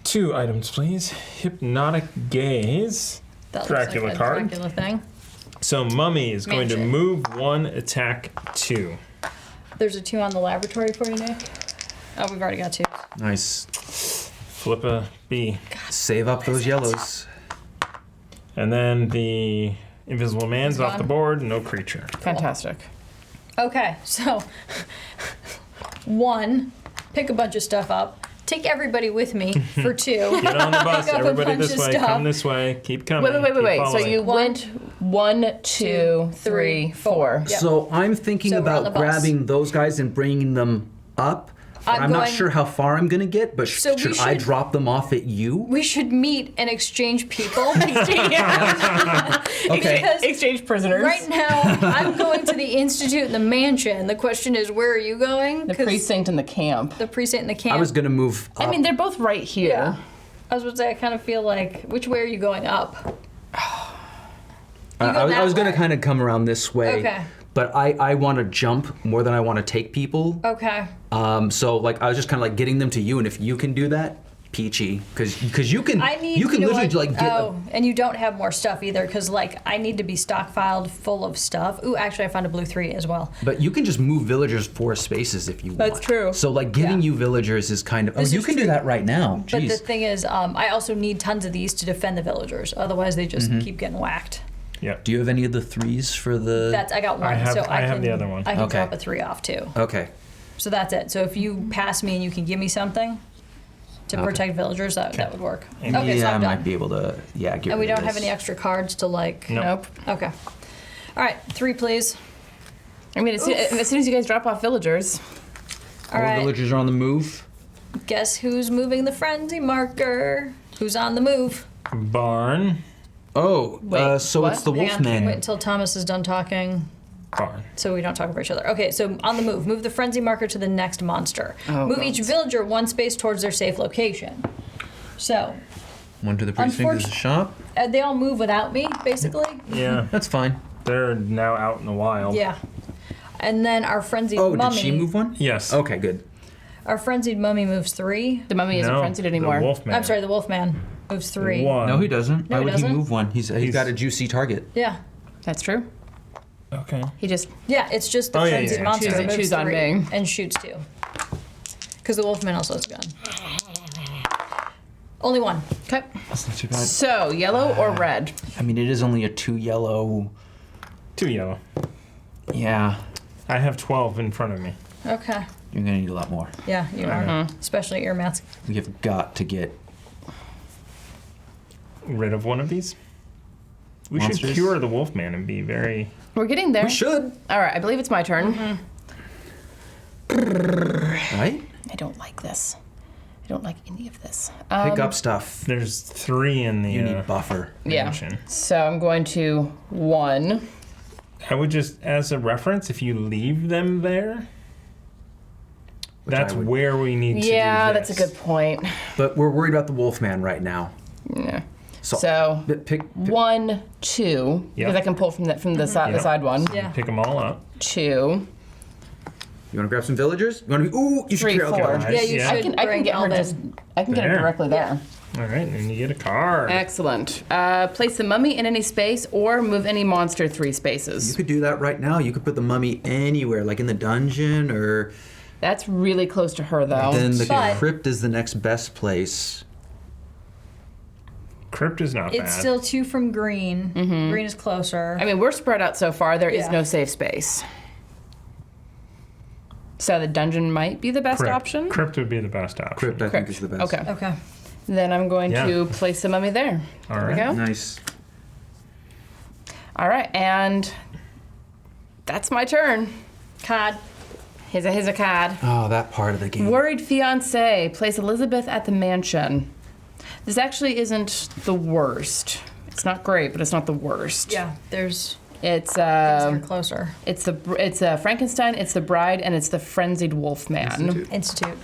2 items, please. Hypnotic gaze. That looks Dracula like a card. Dracula thing. So Mummy is going to Mansion. move 1, attack 2. There's a 2 on the laboratory for you, Nick. Oh, we've already got 2. Nice. Flip a B. Save up those yellows. And then the Invisible Man's He's off the gone. board. No creature. Fantastic. Okay, so 1, pick a bunch of stuff up. Take everybody with me for 2. Get on the bus. Pick up a Everybody bunch this of way. stuff. Come this way. Keep coming. Wait. Keep So following. you went 1, 2, 3, 4. Yep. So I'm thinking So we're on the about bus. grabbing those guys and bringing them up. But I'm not going- sure how far I'm going to get, but So we should I should- drop them off at you? We should meet and exchange people. Okay. Because Exchange prisoners. right now, I'm going to the Institute and the mansion. The question is, where are you going? The 'Cause precinct and the camp. The precinct and the camp. I was going to move up. I mean, they're both right here. Yeah. I was about to say, I kind of feel like, which way are you going up? I that was going way. to kind of come around this way. Okay. But I want to jump more than I want to take people. Okay. So like I was just kind of like getting them to you, and if you can do that, peachy, because you can I need. you can know literally what? like get. and you don't have more stuff either, because like I need to be stockpiled full of stuff. Ooh, actually, I found a blue 3 as well. But you can just move villagers 4 spaces if you want. That's true. So like giving Yeah. you villagers is kind of. This you is can true. do that right now. But the Jeez. thing is, I also need tons of these to defend the villagers. Otherwise, they just keep getting whacked. Yep. Do you have any of the 3s for the? That's I got one, I have- so I I have can. the other one. I can Okay. drop a 3 off too. Okay. So that's it. So if you pass me and you can give me something to protect villagers, that would work. Okay, so yeah, I I'm might done. be able to. Yeah, get And we rid of don't have this. any extra cards to like. No. Nope. Okay. All right, 3, please. I mean, as soon as you guys drop off villagers, All All right. villagers are on the move. Guess who's moving the frenzy marker? Who's on the move? Barn. Oh, Wait, so what? it's the Hang on. Wolfman. Wait until Thomas is done talking. Barn. So we don't talk over each other. Okay, so on the move. Move the frenzy marker to the next monster. Oh, move God. each villager 1 space towards their safe location. So, One to the precinct is the shop. they all move without me, basically. Yeah. That's fine. They're now out in the wild. Yeah. And then our frenzied Oh, mummy. did she move one? Yes. Okay, good. Our frenzied mummy moves 3. The mummy isn't frenzied anymore. The Wolfman. I'm sorry, the Wolfman moves 3. 1. No, he doesn't. No, Why he would doesn't. he move one? He's got a juicy target. Yeah. That's true. Okay. He just Yeah, it's just the Oh, yeah, frenzied yeah. monster Choose- moves choose on 3 me. and shoots 2. Because the Wolfman also has a gun. Only 1. okay. That's not too bad. So yellow or red? I mean, it is only a 2 yellow. 2 yellow. Yeah, I have 12 in front of me. Okay. you're gonna need a lot more. Yeah, you are. Especially ear mask. We have got to get. Rid of one of these. We should Monsters? cure the Wolfman and be very. We're getting there. We should, All right, I believe it's my turn. right? I don't like this. I don't like any of this. Pick up stuff. There's 3 in the. You need buffer. Yeah. mansion. So I'm going to 1. I would just, as a reference, if you leave them there, Which I that's would- where we need to Yeah, do that's a this. good point. But we're worried about the Wolfman right now. Yeah. So, So pick 1, 2, because I can pull from the side Yep. the side one. Yeah. Pick them all up. 2, You want to grab some villagers? You want to be? Ooh, you should 3, carry. 4. Nice. Yeah, you Yeah. I should can bring get her Alden. just. I can get her There. directly there. All right, and you get a card. Excellent. Place the mummy in any space or move any monster 3 You spaces. could do that right now. You could put the mummy anywhere, like in the dungeon, or That's really close to her, though. then the But- crypt is the next best place. Crypt is not It's bad. still 2 from green. Green is closer. I mean, we're spread out so far. There is Yeah. no safe space. So the dungeon might be the best Crypt. option. Crypt would be the best option. Crypt, I think, is the best. Okay. Okay. Then I'm going Yeah. to place the mummy there. All There we right. go. Nice. All right, and that's my turn. Cod. Here's a card. Oh, that part of the game. Worried fiance. Place Elizabeth at the mansion. This actually isn't the worst. It's not great, but it's not the worst. Yeah, there's It's things that are closer. it's Frankenstein. It's the bride, and it's the frenzied Wolfman, Institute.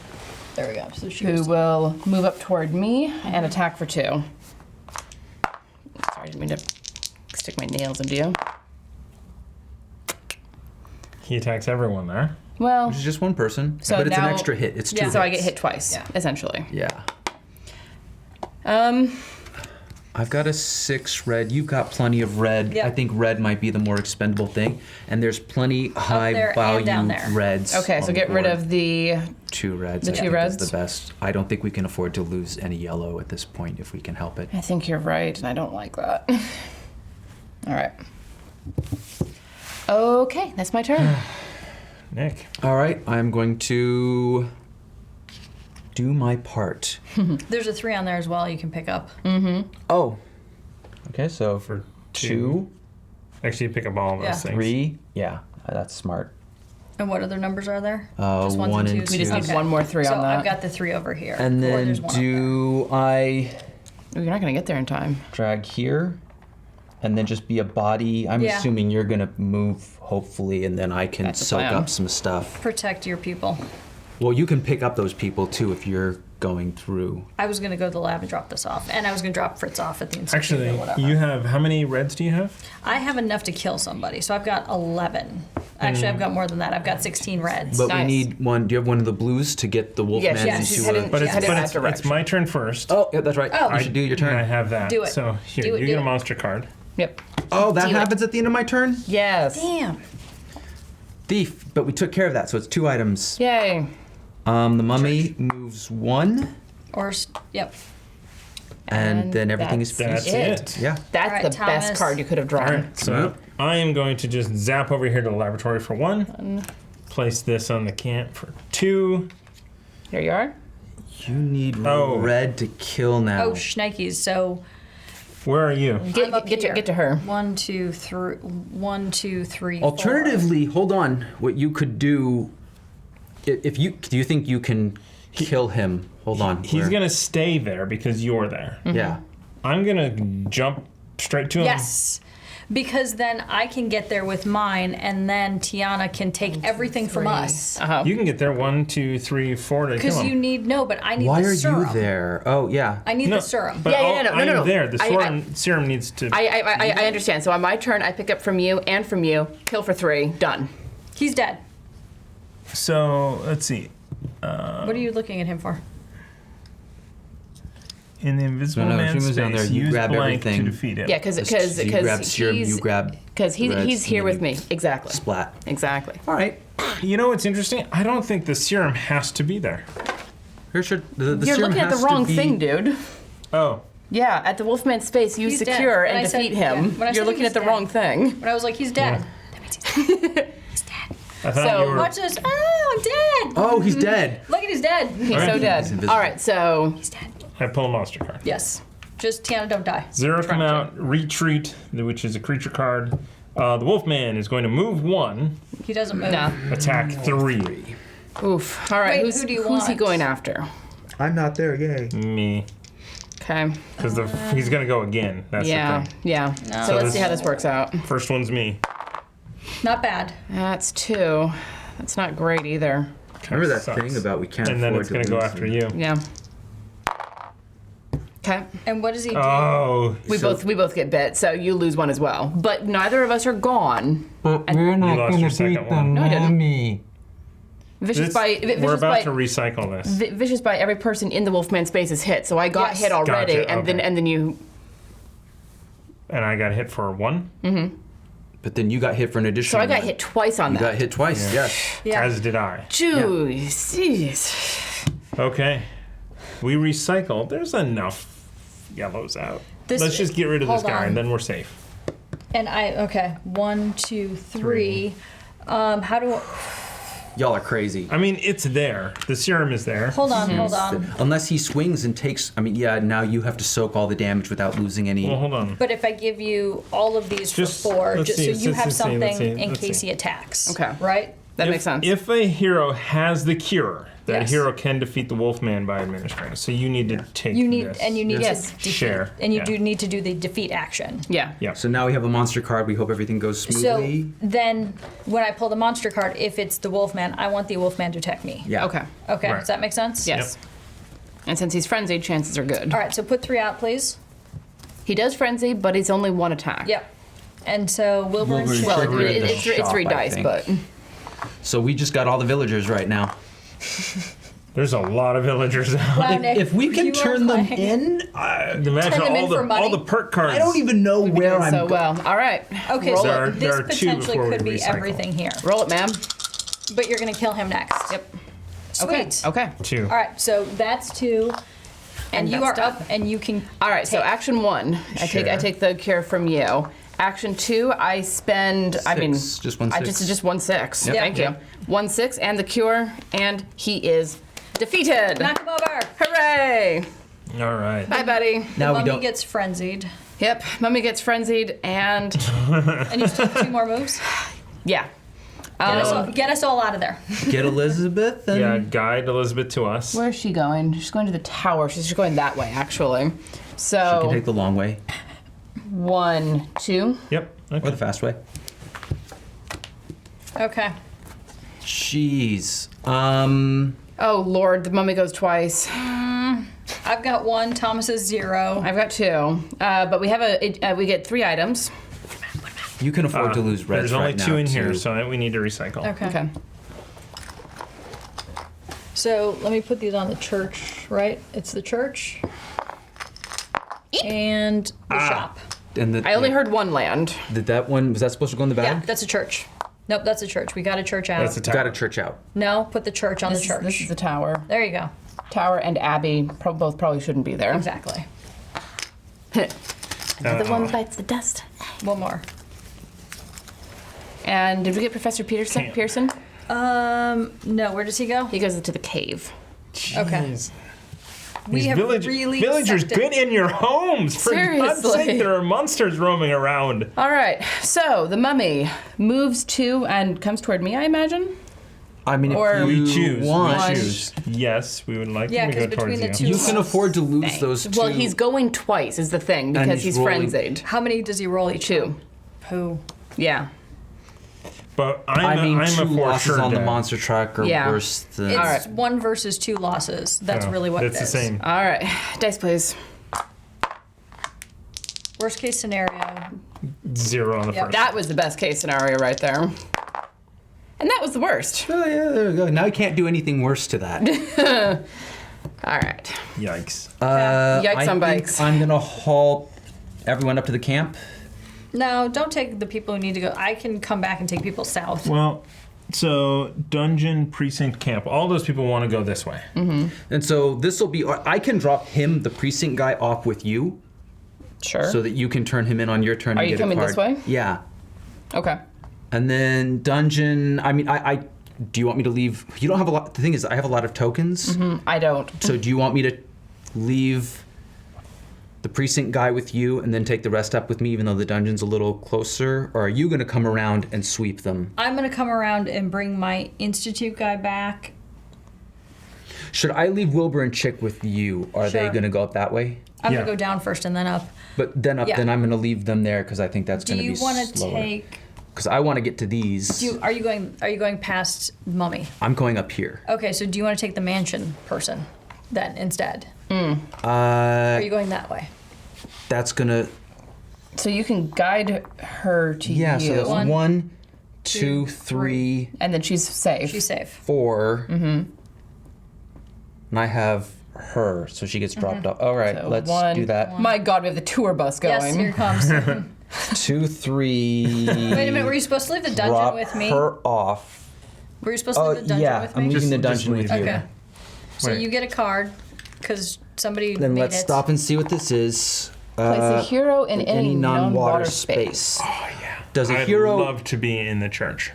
There we go. So she who goes. will move up toward me and attack for 2. Sorry, I didn't mean to stick my nails into you. He attacks everyone there. Well, Which is just one person, So but it's an now- extra hit. It's 2 Yeah. hits. so I get hit twice, Yeah. essentially. Yeah. Um, I've got a 6 red. You've got plenty of red. Yeah. I think red might be the more expendable thing. And there's plenty high there and value down there. reds. okay, so on the get rid board. of the. 2 reds. the I two think reds? is the best. I don't think we can afford to lose any yellow at this point if we can help it. I think you're right, and I don't like that. All right. Okay, that's my turn. Nick. All right, I'm going to do my part. There's a 3 on there as well you can pick up. Oh. Okay, so For 2, Actually, pick up all of those Yeah. things. 3. Yeah, that's smart. And what other numbers are there? Just 1 and We just need 2. one more 3 So on that. I've got the 3 over here. And Or then there's one up do I Ooh, you're not gonna get there in time. drag here? And then just be a body. I'm Yeah. assuming you're gonna move, hopefully, and then I can That's the soak plan. up some stuff. there. Protect your people. Well, you can pick up those people too if you're going through. I was going to go to the lab and drop this off. And I was going to drop Fritz off at the institute Actually, or whatever. you have how many reds do you have? I have enough to kill somebody, so I've got 11. Actually, I've got more than that. I've got 16 reds. But we Nice. need one. Do you have one of the blues to get the Wolfman Yes, yes, she's into heading- a... But she's it's heading but that it's direction. my turn first. Oh, yeah, that's right. Oh. You should do your turn. I have that. Do it. So here, Do it, you do get a it. monster card. Yep. Oh, that Do it. happens at the end of my turn? Yes. Damn. Thief. But we took care of that, so it's 2 items. Yay. The mummy moves 1, Yep. and then everything is That's finished. it. Yeah. That's All right, the best Thomas. card you could have All drawn. right, so I am going to just zap over here to the laboratory for 1. Place this on the camp for 2. Here you are. You need Oh. red to kill now. Oh, shnikes. So Where are you? I'm up here. Get to her. 1, 2, 3. 1, 2, 3. 4. Alternatively, hold on. What you could do, if you do, you think you can kill him? Hold on. He's Where- gonna stay there because you're there. Yeah. I'm gonna jump straight to him. Yes. Because then I can get there with mine, and then Tiana can take everything from us. Uh-huh. You can get there 1, 2, 3, 4 to Because kill him. you need but I need Why the are serum. you there? Oh, yeah. I need no, the serum. But Yeah, yeah, all- no, no, I'm no, no. there. The I- serum needs to. I understand. So on my turn, I pick up from you and from you. Kill for 3. Done. He's dead. So let's see. What are you looking at him for? In the Invisible No, Man she moves down space, there, you use grab blank everything. to defeat him. Yeah, because You grab serum, you grab he's here with me. Exactly. splat. Exactly. All right. You know what's interesting? I don't think the serum has to be there. Here should the You're serum looking at the has to wrong be- thing, dude. Oh. Yeah, at the Wolfman space, you He's dead. secure When and I said- defeat yeah, him. when I You're said looking he at the was wrong thing. When I was like, he's dead. That means he's dead. He's dead. I thought So- you were... Watch this. Oh, I'm dead. Oh, he's dead. Look at he's dead. He's Alright. so dead. He's invisible. All right, so He's dead. I pull a monster card. Yes. Just Tiana, don't die. 0 come out, retreat, which is a creature card. The Wolfman is going to move 1, He doesn't move. no. attack 3. Oof. All right, Wait, who do you who's he want? going after? I'm not there. Yay. Me. Okay. Because he's going to go again. That's Yeah, the thing. yeah. No. So let's this- see how this works out. First one's me. Not bad. That's 2. That's not great either. Remember that Sucks. thing about we can't And then afford it's going to go lose after them. you. Yeah. Okay. And what does he do? Oh. We both get bit, so you lose 1 as well. But neither of us are gone. But we're not lost going your to second beat the one. No, I didn't. mommy. Vicious bite. we're Vicious about bite. to recycle this. Vicious bite. Every person in the Wolfman space is hit, so I got Yes. hit already, Gotcha, and okay. then you. And I got hit for 1. But then you got hit for an additional. So I got one. hit twice on You that. got hit twice. Yes. Yeah. As did I. Jeez. Okay. We recycle. There's enough yellows out. This- Let's just get rid of this hold guy on. and then we're safe. And okay. 1, 2, 3. How do? Y'all are crazy. I mean, it's there. The serum is there. Hold on. Hold on. Unless he swings and takes. I mean, yeah. Now you have to soak all the damage without losing any. Well, hold on. But if I give you all of these Just- for 4, let's just see, so you let's have see, something let's see, in let's case see. he attacks. Okay. Right? That makes sense. If a hero has the cure, that Yes. hero can defeat the Wolfman by administering. So you need to take You need this. and you need Yes. to defeat, Share. and you Yeah. do need to do the defeat action. Yeah. Yeah. So now we have a monster card. We hope everything goes smoothly. So then, when I pull the monster card, if it's the Wolfman, I want the Wolfman to attack me. Yeah. Okay. Okay, Right. does that make sense? Yes. And since he's frenzied, chances are good. All right, so put 3 out, please. He does frenzy, but it's only 1 attack. Yep. And so Wilbur and Wilbur Shane- Well, Triggered the it's 3 shop, I dice, think. but So we just got all the villagers right now. There's a lot of villagers out. Wow, Nick, If we can you are turn them playing- in, Imagine Turn them in for all money? the perk cards. I don't even know where I'm. so well. All right. Okay, Roll so it. There this are 2 potentially before we could be recycle. everything here. Roll it, ma'am. But you're going to kill him next. Yep. Sweet. Okay. 2. All right, so that's 2. And you that's are up, and you can. All right. So take- action 1, I Sure. take the cure from you. Action 2, I spend. I mean, Just 1 I 6. just 1 6. Yep. Thank you. 1 6 and the cure, and he is defeated. Knock him over. Hooray! All right. Bye, buddy. Now we Mummy don't. gets frenzied. Yep. Mummy gets frenzied, and And you still have 2 more moves. yeah. Get us all out of there. Get Elizabeth. And Yeah, guide Elizabeth to us. Where is she going? She's going to the tower. She's just going that way, actually. You can So take the long way 1, 2. Yep. or Okay. the fast way. Okay. Jeez. Oh Lord, the mummy goes twice. I've got 1. Thomas is 0. I've got 2, but we have we get 3 items. You can afford to lose reds There's only right 2 now, in here, too. so we need to recycle. Okay. Okay. So let me put these on the church, right? It's the church and the shop. And the, I only heard 1 land. Did that one? Was that supposed to go in the Yeah, bag? that's a church. Nope, that's a church. We got a church out. That's the tower. Got a church out. No, put the church on This the church. is the tower. There you go. Tower and Abbey both probably shouldn't be there. Exactly. The one bites the dust. One more. And did we get Professor Peterson? Can't. Pearson? No, where does he go? He goes into the cave. Okay. Jeez. We These have villagers, sucked it. get in your homes. For God's Seriously. sake, there are monsters roaming around. All right. So the mummy moves to and comes toward me, I imagine. I mean, Or- if you We choose. want, We choose. Yes, we would like Yeah, him to 'cause go towards between the you. two- you can afford to lose those 2. Well, he's going twice is the thing because he's he's rolling- frenzied. How many does he roll each 2. Who? Yeah. But I mean, I'm 2 a for losses sure on the dead. monster truck are Yeah. worse than. It's right. 1 versus 2 losses. That's So, really what it's it is. the same. All right. Dice, please. Worst case scenario. 0 on the Yep. first. That was the best case scenario right there. And that was the worst. Oh yeah, there we go. Now you can't do anything worse to that. All right. Yikes. Yikes on bikes. I'm gonna haul everyone up to the camp. No, don't take the people who need to go. I can come back and take people south. Well, so dungeon, precinct, camp. All those people want to go this way. And so this will be. I can drop him, the precinct guy, off with you, Sure. so that you can turn him in on your turn. Are and you get coming a card. this way? Yeah. Okay. And then dungeon. I mean, I. Do you want me to leave? You don't have a lot. The thing is, I have a lot of tokens. I don't. So do you want me to leave the precinct guy with you and then take the rest up with me, even though the dungeon's a little closer? Or are you going to come around and sweep them? I'm going to come around and bring my Institute guy back. Should I leave Wilbur and Chick with you? Are they Sure. going to go up that way? I'm Yeah. going to go down first and then up. But then up, Yeah. then I'm going to leave them there because I think that's Do going to you be want to slower. take... Because I want to get to these. Are you going past Mummy? I'm going up here. Okay, so do you want to take the mansion person then instead? Are you going that way? That's going to... So you can guide her to Yeah, you. so that's One, 1, 2, 3, And then she's safe. She's safe. 4. And I have her, so she gets dropped off. All right, So let's one- do that. My God, we have the tour bus going. Yes, here it comes. 2, 3. Wait a minute, were you supposed to leave the dungeon drop with me? her off. Were you supposed to leave the dungeon yeah, with I'm me? leaving the Just dungeon with you. leave Okay. So Wait. you get a card because somebody Then made let's it. stop and see what this is. Place a hero in any non-water non-water space. Does a I'd hero? love to be in the church.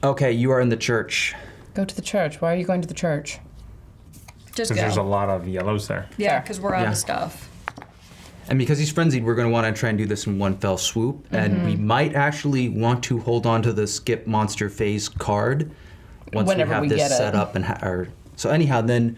Okay, you are in the church. Go to the church. Why are you going to the church? Just Because there's a go. lot of yellows there. Yeah, because we're out Yeah. of stuff. And because he's frenzied, we're going to want to try and do this in one fell swoop. And we might actually want to hold on to the skip monster phase card once Whenever we have we this get it. set up. So anyhow, then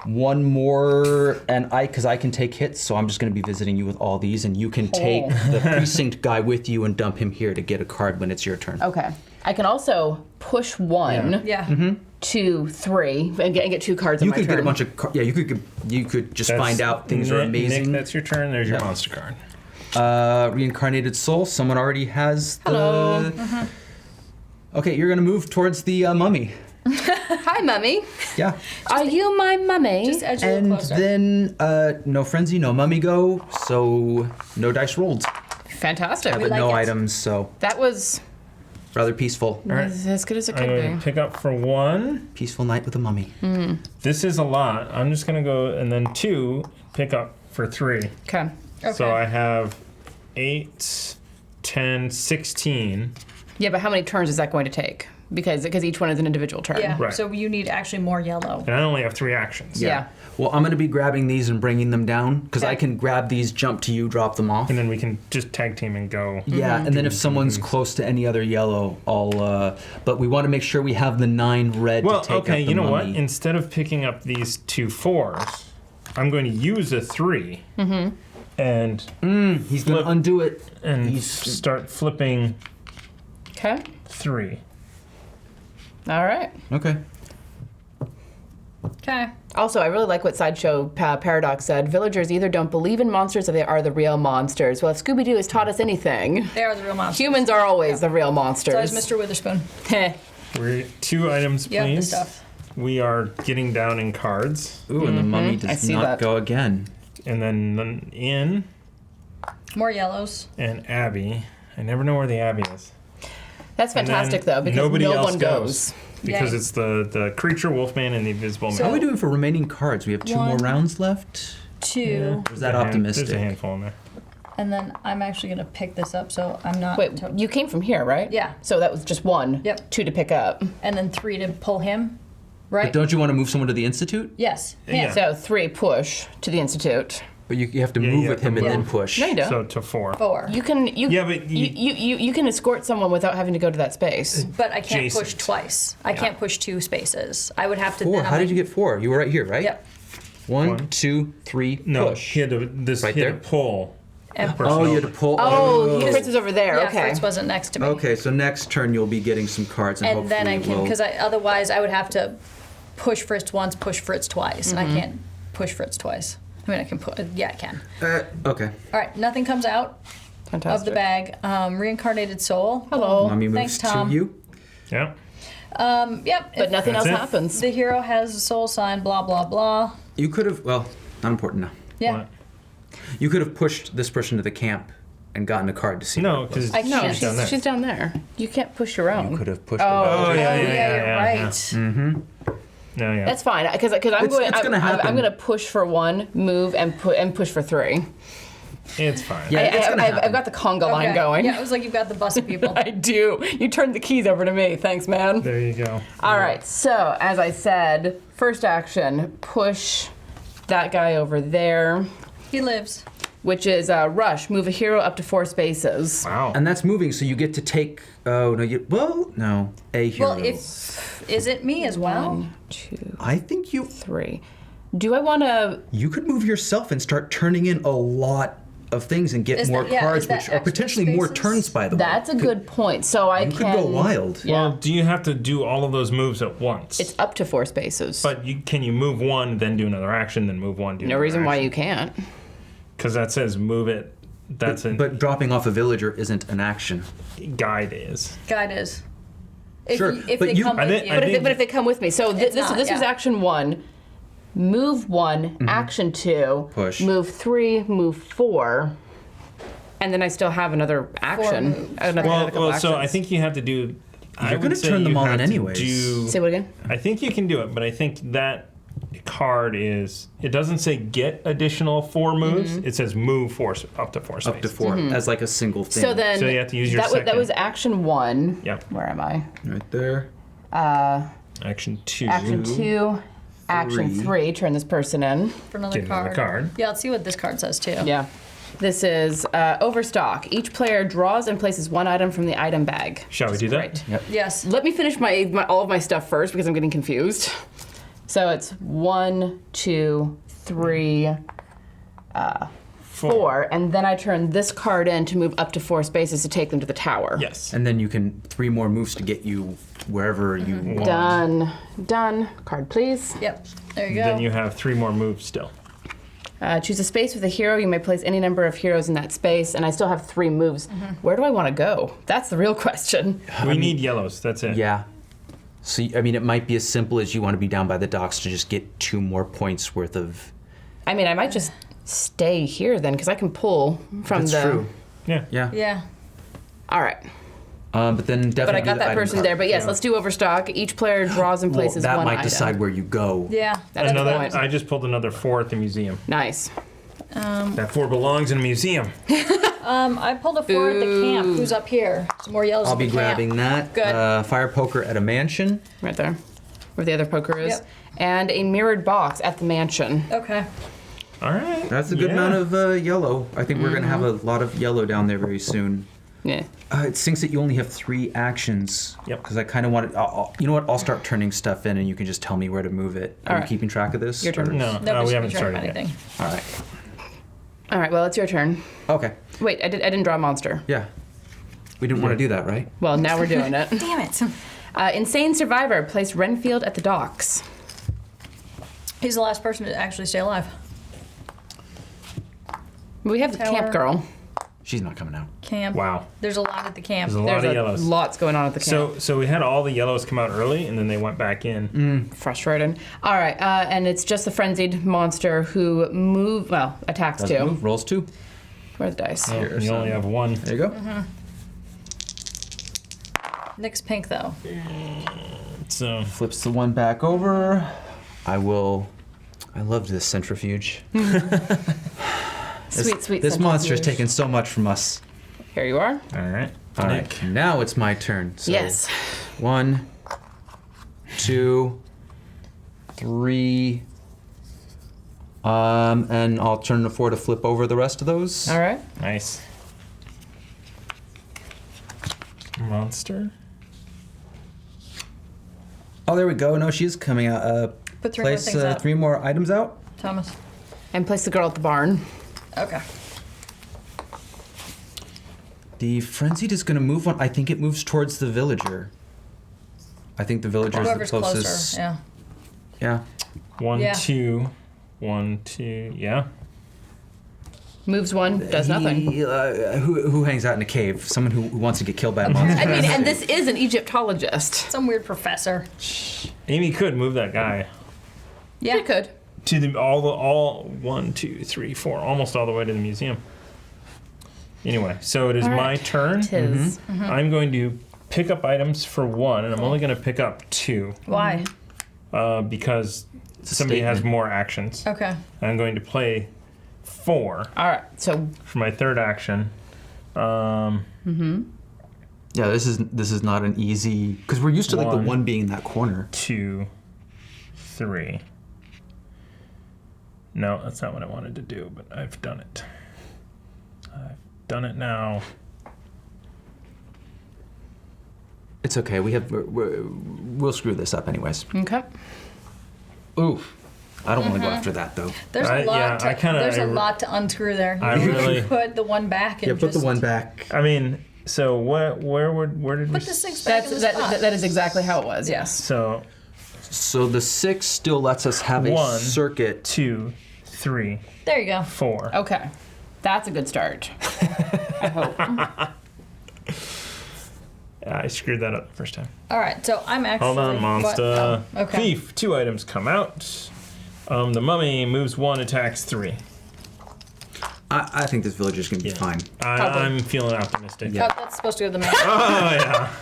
one more, and because I can take hits, so I'm just going to be visiting you with all these, and you can take the precinct guy with you and dump him here to get a card when it's your turn. Okay. I can also push 1, Yeah. 2, 3, and get 2 cards on You my could turn. get a bunch of you could just That's- find out things are Nick, amazing. that's your turn. There's your Yeah. monster card. Reincarnated soul. Someone already has the. Hello. Okay, you're gonna move towards the mummy. Hi, Mummy. Yeah. Are you my mummy? Just edge a little And closer. then no frenzy, no mummy go, so no dice rolled, Fantastic. but like no it. items, so That was rather peaceful. as good as it I'm could going be. to pick up for 1. Peaceful night with a mummy. This is a lot. I'm just going to go, and then 2, pick up for 3. Okay. Okay. So I have 8, 10, 16. Yeah, but how many turns is that going to take? Because each one is an individual turn. Yeah. Right. So you need actually more yellow. And I only have 3 actions. Yeah. Well, I'm gonna be grabbing these and bringing them down because I Okay. can grab these, jump to you, drop them off. And then we can just tag team and go. Yeah, and then if someone's close to any other yellow, I'll. But we want to make sure we have the 9 red Well, to take okay, up the you know what? mummy. Instead of picking up these 2 4s, I'm going to use a 3 and He's gonna flip- undo it. and He's- start flipping Okay. 3. All right. Okay. Okay. Also, I really like what Sideshow Paradox said. Villagers either don't believe in monsters or they are the real monsters. Well, if Scooby-Doo has taught us anything, They are the real monsters. humans are always the real monsters. So is Mr. Witherspoon. Heh. We're 2 items, You have the please. stuff. We are getting down in cards, Ooh, and the mummy I does see not that. go again. and then in More yellows. and Abby. I never know where the Abby is. That's And then fantastic, though, because nobody no else one goes. because Yay. it's the creature, Wolfman, and the invisible So- How are man. we doing for remaining cards? We have 2 more One. rounds left. 2. Or is that There's a optimistic? handful in there. And then I'm actually going to pick this up so I'm not. Wait, you came from here, right? Yeah. So that was just 1. Yep. 2 to pick up. And then 3 to pull him. Right? But don't you want to move someone to the institute? Yes. Yeah. So 3 push to the Institute. But you have to Yeah, move you with have him to and then move. push. No, you don't. So to 4. 4. You can Yeah, but you can escort someone without having to go to that space. But I can't push Adjacent. twice. I can't push 2 spaces. I would have to. 4. Then How did you get 4? You were right here, right? Yep. 1, One. 2, 3, No, push. he had to this Right he had there? to pull. And Oh, you had to pull. Oh, Fritz was over there. yeah, okay. Fritz wasn't next to me. Okay, so next turn you'll be getting some cards, and, And then I hopefully can, we'll- because otherwise I would have to push Fritz once, push Fritz twice, and I can't push Fritz twice. I mean, I can put. Yeah, I can. Okay. All right, nothing comes out Fantastic. of the bag. Reincarnated soul. Hello. Mommy moves Thanks, Tom. to you. Yeah. Yep. But nothing That's else it? happens. The hero has a soul sign, blah, blah, blah. You could have, well, not important now. Yeah. What? You could have pushed this person to the camp and gotten a card to see. No, what it was. because I can't. she's down there. She's down there. You can't push your own. You could have pushed Oh, them. yeah, you're yeah, right. yeah. No, yeah. That's fine because I'm It's gonna happen. I'm going to push for 1, move, and push for 3. It's fine. Yeah, it's gonna happen. I've got the conga line going. Yeah, it was like you've got the bus of people. I do. You turned the keys over to me. Thanks, man. There you go. All right. So as I said, first action, push that guy over there, He lives. which is rush. Move a hero up to 4 spaces. Wow. And that's moving, so you get to take. Oh no, no, a hero. Well, is it me as well? 1, 2, I think 3. Do I want to? you could move yourself and start turning in a lot of things and get Is more that- yeah, cards, is that which are extra potentially more spaces? turns. By the way, That's a good point. So I You can could go wild. Yeah. Well, do you have to do all of those moves at once? It's up to 4 spaces. But can you move one, then do another action, then move one, do no another reason why action? you can't. Because that says move it. That's a But dropping off a villager isn't an action. guide is. Guide is. If, Sure, if but they you- come I with think- you. I But if, think- but if they come with me, so It's this not, was yeah. action 1. Move 1, action 2, Push. move 3, move 4, and then I still have another action. moves, Another, Well, another couple so I actions. think you have to do. I You're would gonna say turn them you all have in to anyways. do- Say what again? I think you can do it, but I think that card is. It doesn't say get additional 4 moves. It says move 4 up to 4 spaces. Up to 4 as like a single thing. So then So you have to use your that second. was action 1. Yep. Where am I? right there. Action 2. Action 2, action 3. Turn this person in. For another Get another card. card. Yeah, let's see what this card says too. Yeah. This is overstock. Each player draws and places 1 item from the item bag. Shall we do that? Great. Yes. Let me finish all of my stuff first because I'm getting confused. So it's 1, 2, 3, 4, and then I turn this card in to move up to 4 spaces to take them to the tower. Yes. And then you can 3 more moves to get you wherever you want. Done. Done. Card, please. Yep. There you go. Then you have 3 more moves still. Choose a space with a hero. You may place any number of heroes in that space, and I still have 3 moves. Where do I want to go? That's the real question. We need yellows. That's it. Yeah. So I mean, it might be as simple as you want to be down by the docks to just get 2 more points worth of. I mean, I might just stay here then, because I can pull from That's the. true. Yeah. Yeah. Yeah. All right. But then definitely. But I do got the that item person card. there. But yes, Yeah. let's do overstock. Each player draws and Well, places that 1 might item. decide where you go. Yeah. That's Another. the point. I just pulled another 4 at the museum. Nice. That 4 belongs in a museum. I pulled a 4 at the camp. Who's up here? Some more yellows I'll at the be camp. grabbing that. Good. Fire poker at a mansion. Right there, where the other poker is. Yep. And a mirrored box at the mansion. Okay. All right. That's a good amount of yellow. I think we're gonna have a lot of yellow down there very soon. Yeah. It stinks that you only have 3 actions. Yep. Because I kind of want to. You know what? I'll start turning stuff in, and you can just tell me where to move it. Are All you right. keeping track of this? Your turn. or- No, Nobody's we haven't keeping track of started yet. anything. All right. All right. Well, it's your turn. Okay. Wait, I didn't draw a monster. Yeah. We didn't want to do that, right? Well, now we're doing it. Damn it. Insane survivor. Place Renfield at the docks. He's the last person to actually stay alive. We have the Tower. camp girl. She's not coming out. Camp. Wow. There's a lot at the camp. There's a lot There's of yellows. lots going on at the camp. So we had all the yellows come out early, and then they went back in. Frustrating. All right, and it's just the frenzied monster who attacks Doesn't too. move. Rolls 2. Where are the dice? Oh, you only have 1. There you go. Nick's pink though. So Flips the 1 back over. I loved this centrifuge. Sweet. This monster's centrifuge. taken so much from us. Here you are. all right. All Nick. right. Now it's my turn. So Yes. 1, 2, 3. And I'll turn to 4 to flip over the rest of those. All right. Nice. Monster. Oh, there we go. No, she's coming out. Put 3 more Place things out. 3 more items out. Thomas. And place the girl at the barn. Okay. The frenzied is going to move on. I think it moves towards the villager. I think the villager is the Whoever's closest. closer. Yeah. Yeah. 1, Yeah. 2. 1, 2. Yeah. Moves one, does nothing. Who hangs out in a cave? Someone who wants to get killed by a monster. I mean, and this is an Egyptologist. Some weird professor. Amy could move that guy Yeah. You could. to the all 1, 2, 3, 4, almost all the way to the museum. Anyway, so it is All my right. turn. Tis. I'm going to pick up items for 1, and I'm only going to pick up 2 Why? because a somebody has statement. more actions. Okay. I'm going to play 4 All right. So for my third action. Yeah, this is not an easy because we're used to like the 1, one being in that corner. 2, 3. No, that's not what I wanted to do, but I've done it. I've done it now. It's okay. We'll screw this up anyways. okay. Oof. I don't want to go after that though. There's I- a lot. yeah, There's I a re- lot to unscrew there. I You really- put the one back and Yeah, put the just one back. I mean, so where did we? Put the 6 back in the That spot. is exactly how it was. Yes. So So the 6 still lets us have a 1, circuit. 2, 3, There you go. 4. Okay. That's a good start. I hope. I screwed that up the first time. All right. So I'm actually. Hold on, monster. Oh, okay. Thief. 2 items come out. The mummy moves 1, attacks 3. I think this villager's gonna be fine. I'm feeling optimistic. Oh, that's supposed to go to the mansion. Oh yeah.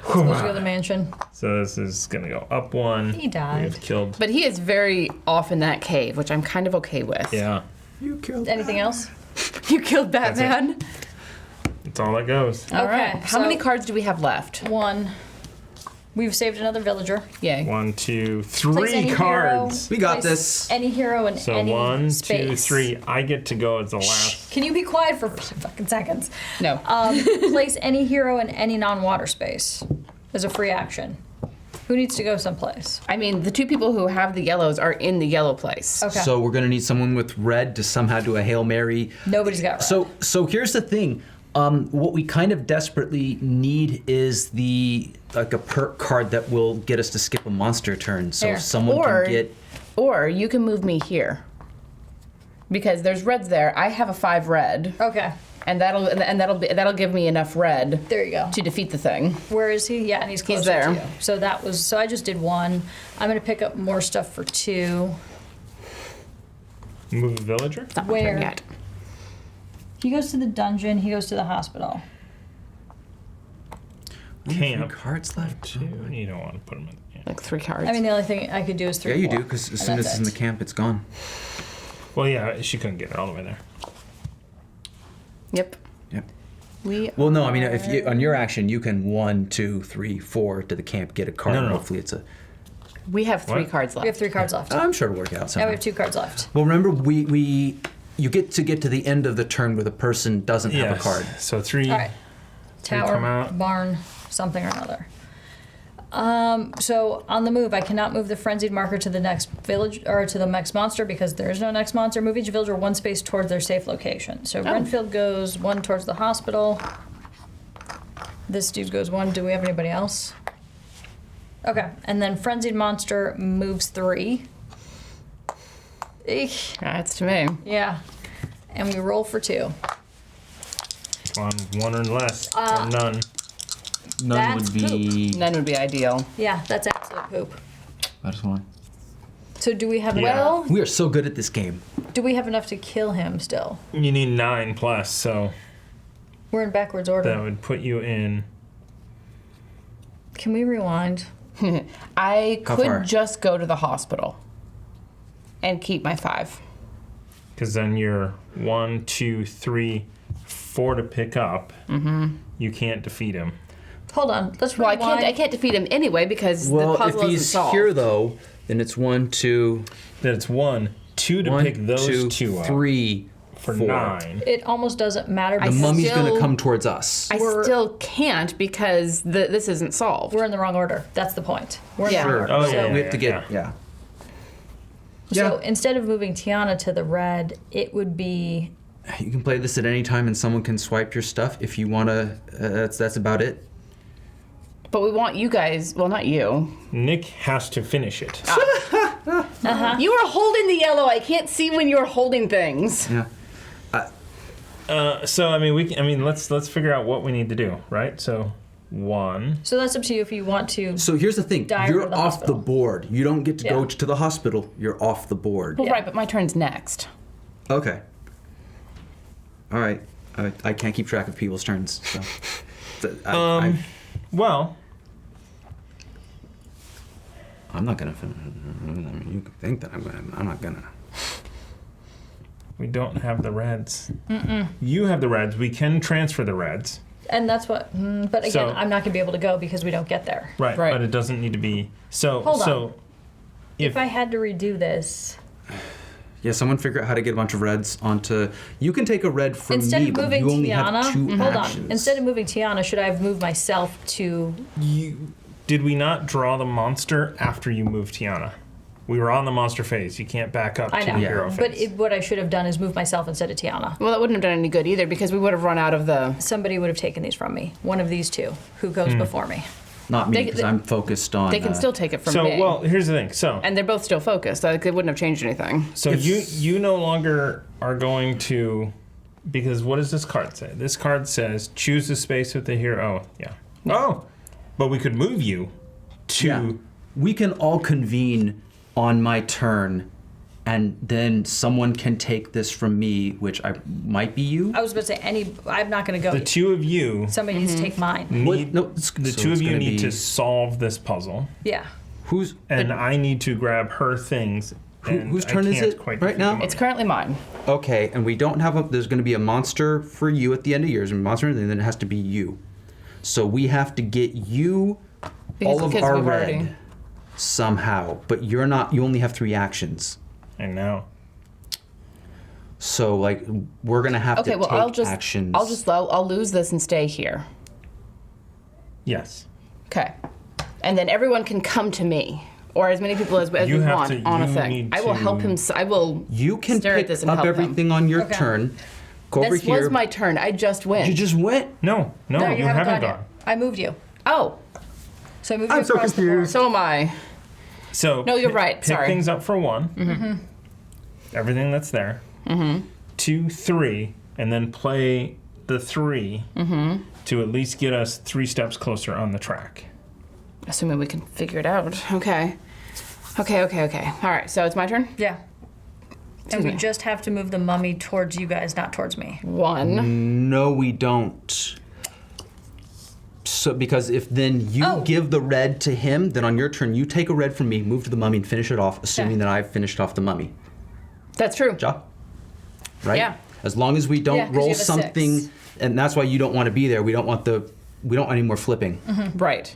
Supposed to go to the mansion. So this is gonna go up 1. He died. We've killed. But he is very off in that cave, which I'm kind of okay with. Yeah. You killed. Anything else? You killed That's it. Batman. That's all that goes. All right. Okay, How so- many cards do we have left? 1. We've saved another villager. Yay. 1, 2, Place 3 any cards. We got place this. Any hero in So any 1, 2, space. 3. I get to go as the last. Can you be quiet for 5 fucking seconds? No. Place any hero in any non-water space as a free action. Who needs to go someplace? I mean, the 2 people who have the yellows are in the yellow place. Okay. So we're gonna need someone with red to somehow do a Hail Mary. Nobody's got red. So here's the thing. What we kind of desperately need is a perk card that will get us to skip a monster turn. So There. someone Or- can get. Or you can move me here. Because there's reds there. I have a 5 red, Okay. and that'll give me enough red There you go. to defeat the thing. Where is he? Yeah, and he's closer there. to you. So I just did 1. I'm gonna pick up more stuff for 2. Move a villager. It's not my Where? turn yet. He goes to the dungeon. He goes to the hospital. Camp. Cards left. 2. You don't want to put them in. Yeah. Like 3 cards. I mean, the only thing I could do is 3. Yeah, you do, more. because as And soon as that's it's in the it. camp, it's gone. Well, yeah, she couldn't get it all the way there. Yep. Yep. We Well, no, I mean, if you on your action, you can 1, 2, 3, 4 to the camp, get a card. No, no, no. Hopefully, it's a. have 3 What? cards left. We have 3 cards left. I'm sure it'll work out. Now Somehow. we have 2 cards left. Well, remember, you get to the end of the turn where the person doesn't have a Yes. card. So 3. All right. come Tower, out. barn, something or another. So on the move, I cannot move the frenzied marker to the next village or to the next monster because there is no next monster. Move each villager 1 space towards their safe location. So Renfield goes 1 towards the hospital. This dude goes 1. Do we have anybody else? Okay, and then frenzied monster moves 3. Eek. That's to me. Yeah, and we roll for 2. On 1 or less. Or none. None That's would be. None would be ideal. Yeah, that's absolute poop. That's one. So do we have Yeah. Well, We are so good at this game. do we have enough to kill him still? You need 9 plus, so We're in backwards order. that would put you in. Can we rewind? I How could far? just go to the hospital and keep my 5. Because then you're 1, 2, 3, 4 to pick up. Mm-hmm. You can't defeat him. Hold on. Let's Well, rewind. I can't defeat him anyway because the Well, if puzzle isn't he's solved. here though, then it's 1, 2, Then it's 1, 2 to 1, pick those 2, 2 up 3, for 4. 9. It almost doesn't matter. The I because mummy's still- gonna come towards us. I We're- still can't because this isn't solved. we're in the wrong order. That's the point. We're in Yeah. the wrong Sure. order. Oh, yeah, So, we have to get yeah. so instead of moving Tiana to the red, it would be You can play this at any time, and someone can swipe your stuff if you wanna. That's about it. But we want you guys, well, not you. Nick has to finish it. You are holding the yellow. I can't see when you're holding things. Yeah. So I mean, let's figure out what we need to do, right? So 1. So that's up to you if you want to. So here's the thing. Die You're to the off hospital. the board. You don't get to Yeah. go to the hospital. You're off the board. Well, Yeah. right, but my turn's next. Okay. All right. I can't keep track of people's turns. So. Well, I'm not gonna. I mean, you can think that I'm gonna. I'm not gonna. we don't have the reds. You have the reds. We can transfer the reds. And that's what. But again, So- I'm not going to be able to go because we don't get there. Right, Right. but it doesn't need to be. So, Hold so on. if, If I had to redo this, Yeah, someone figure out how to get a bunch of reds onto. You can take a red from instead me, of but moving you only Tiana, have 2 hold actions. on. Instead of moving Tiana, should I have moved myself to? did we not draw the monster after you moved Tiana? We were on the monster phase. You can't back up I to know, the hero phase. but what I should have done is move myself instead of Tiana. Well, that wouldn't have done any good either because we would have run out of the. Somebody would have taken these from me. One of these two, who goes before me. Not me, They- because I'm focused on. They can still take it from so me. well, here's the thing. So And they're both still focused. Like, they wouldn't have changed anything. so you no longer are going to, because what does this card say? This card says choose a space with the hero. Oh, yeah. Oh, but we could move you to. Yeah. We can all convene on my turn, and then someone can take this from me, which I might be you. I was about to say I'm not going to go. The two of you Somebody needs to take mine. need. No, the so two it's of you gonna need be- to solve this puzzle, Yeah. Who's and I need to grab her things. And whose I turn is can't it quite right defeat now? the It's monster. currently mine. okay? And we don't have a. There's going to be a monster for you at the end of yours, and monster, and then it has to be you. So we have to get you Because all of because our we've red already- somehow, but you're not. You only have 3 actions. I know. So like we're gonna have Okay, to well, take actions. I'll lose this and stay here. Yes. Okay. And then everyone can come to me. Or as many people as You we have want to- on a you thing. need I will help to- him. I will You can stare at pick this and up help everything him. on your Okay. turn. Go over This here. was my turn. I just went. You just went. No, you haven't gone gone. yet. I moved you. Oh, So I moved you across the board. so am I. So No, you're pick- right. Pick Sorry. things up for 1. Everything that's there. 2, 3, and then play the 3 to at least get us 3 steps closer on the track. Assuming we can figure it out. Okay. Okay. All right, so it's my turn? Yeah. And we me. just have to move the mummy towards you guys, not towards me. 1. No, we don't. So because if then you Oh. give the red to him, then on your turn you take a red from me, move to the mummy, and finish it off, assuming Yeah. that I've finished off the mummy. That's true. Ja? Right? Yeah. As long as we don't Yeah, 'cause you roll have a something, 6. and that's why you don't want to be there. We don't want any more flipping. Right.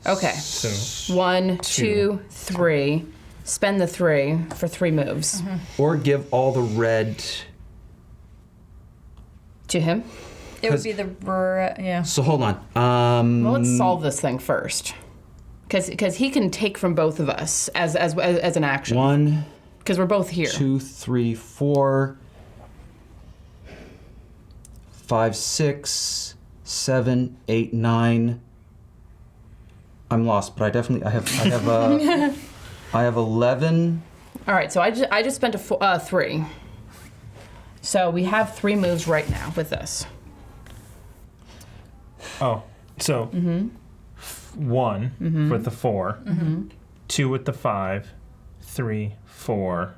Okay. So 1, 2, 3. Spend the 3 for 3 moves. Or give all the red. To him? It would be the yeah. So hold on. Well, let's solve this thing first. Because he can take from both of us as an action. 1, Because we're both here. 2, 3, 4, 5, 6, 7, 8, 9. I'm lost, but I have 11. All right, so I just spent a 3. So we have 3 moves right now with this. Oh, so 1 with the 4, 2 with the 5, 3, 4.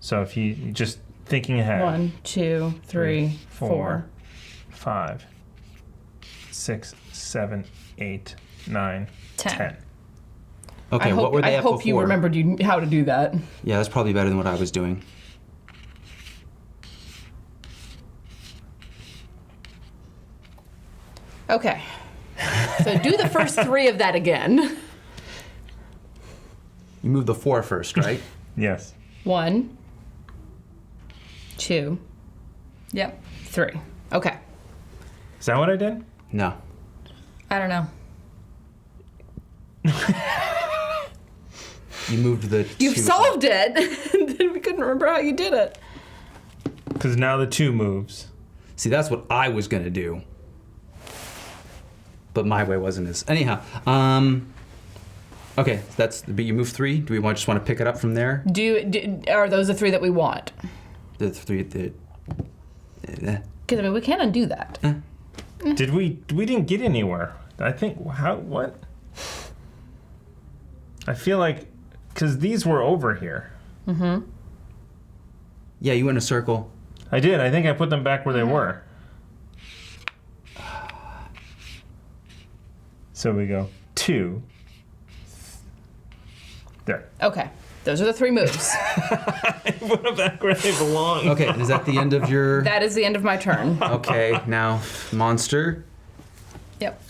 So if you just thinking ahead. 1, 2, 3, 4. 5, 6, 7, 8, 9, 10. 10. Okay, what were they I at hope you before? remembered how to do that. Yeah, that's probably better than what I was doing. Okay. So do the first 3 of that again. You moved the 4 first, right? Yes. 1, 2, Yep. 3. Okay. Is that what I did? No. I don't know. You moved the You've 2. solved it, and then we couldn't remember how you did it. Because now the 2 moves. See, that's what I was going to do. But my way wasn't as... Anyhow, okay, but you moved 3. Do we just want to pick it up from there? Are those the 3 that we want? The 3 that... Because I mean, we can't undo that. Did we didn't get anywhere. I think what? I feel like because these were over here. Yeah, you went in a circle. I did. I think I put them back where they were. So we go 2. There. Okay, those are the 3 moves. Put them back where they belong. Okay, is that the end of your... That is the end of my turn. Okay, now monster. Yep.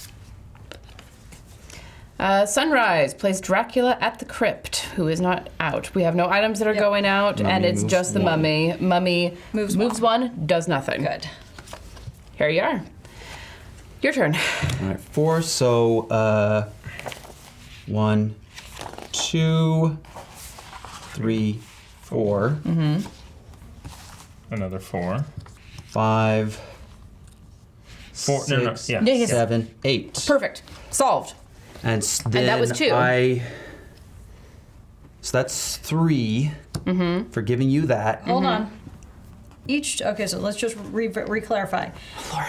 Sunrise plays Dracula at the crypt, who is not out. We have no items that are going out, Mummy and it's moves just the one. mummy. Mummy Moves one, does nothing. Good. Here you are. Your turn. All right, 4. So 1, 2, 3, 4, Another 4. 5, 4. No, no. 6, Yeah. Yeah, yeah. 7, 8. Perfect. Solved. And then that was 2. So that's 3 for giving you that. Hold on. Okay, so let's just re-clarify.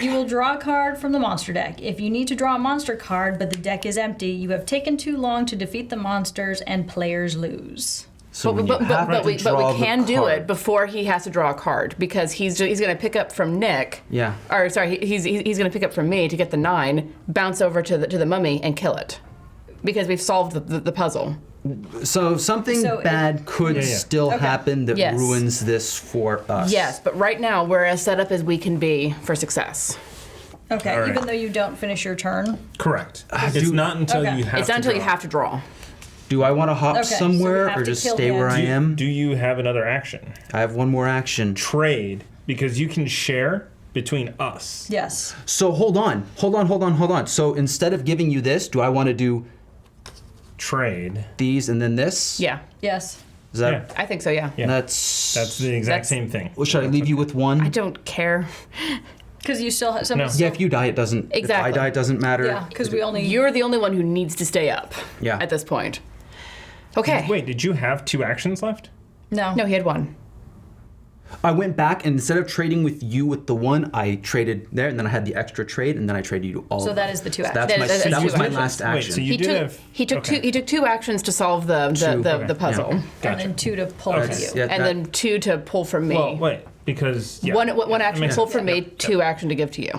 You will draw a card from the monster deck. If you need to draw a monster card, but the deck is empty, you have taken too long to defeat the monsters, and players lose. So when But you have to we draw the can do card- it before he has to draw a card, because he's going to pick up from Nick. Yeah. Or sorry, he's going to pick up from me to get the 9, bounce over to the mummy, and kill it, because we've solved the puzzle. So something So bad could Yeah. still happen that Yes. ruins this for us. Yes, but right now we're as set up as we can be for success. Okay, All right. even though you don't finish your turn. Correct. It's not until Okay. you have It's to not until you draw. have to draw. Do I want to hop Okay, so we somewhere have or to just kill stay him. where I am? Do you have another action? I have one more action. Trade, because you can share between us. Yes. So hold on. So instead of giving you this, do I want to do Trade. these and then this? Yeah, Yes. Is that? Yeah. I think so, yeah. Yeah. That's. That's the exact That's- same thing. Well, should I leave you with one? I don't care. Because you still have some. No. Yeah, if you die, it doesn't. Exactly. If I die, it doesn't matter. Yeah, because we only. You're the only one who needs to stay up Yeah. at this point. Okay. Wait, did you have 2 actions left? No. No, he had 1. I went back and instead of trading with you with the 1, I traded there, and then I had the extra trade, and then I traded you all. So of that them. is the 2 So actions. that's That that is was two my actions. last Wait, action. so you He did took have. he took okay. 2 he took 2 actions to solve the Okay. puzzle, Yeah. Gotcha. And then 2 to pull Okay. to you. Yeah, and that- then 2 to pull from me. Well, wait, because yeah. One Yeah, action makes pull sense. from me, Yeah. 2 action to give to you.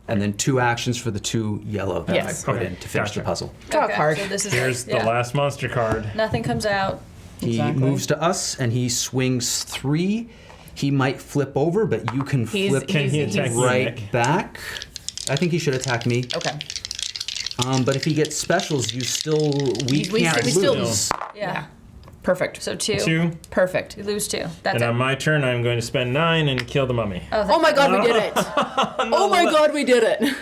and then 2 actions for the 2 yellow that Yes. I put Okay, in to finish gotcha. the puzzle. Draw a card. So this is Here's the last monster card. Nothing comes out. He Exactly. moves to us and he swings 3. He might flip over, but you can He's- flip Can he he's- attack you, right Nick? back. I think he should attack me. Okay. But if he gets specials, you still we We can't still- lose. Yeah. Perfect. So 2. 2. Perfect. You lose 2. That's And it. on my turn, I'm going to spend 9 and kill the mummy. Oh my god, we did it! Oh my god, we did it!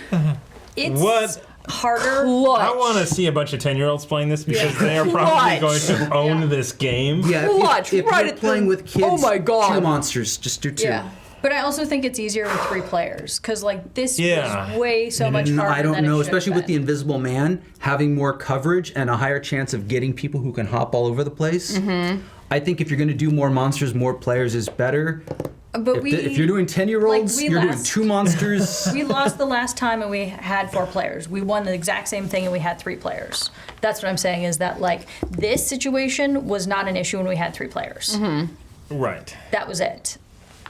It's What? harder. Clutch. I want to see a bunch of 10-year-olds playing this because they are probably Clutch. going to own this game. Yeah, Clutch, if right you're at playing the- with kids, Oh my God. 2 monsters, just do 2. Yeah. But I also think it's easier with 3 players because like this Yeah. was way so much harder. I don't than it know, should have especially with the been. Invisible Man having more coverage and a higher chance of getting people who can hop all over the place. Mm-hmm. I think if you're going to do more monsters, more players is better. But If you're doing 10-year-olds, like, we you're doing last- 2 monsters. We lost the last time and we had 4 players. We won the exact same thing and we had 3 players. That's what I'm saying is that like this situation was not an issue when we had 3 players. Right. That was it.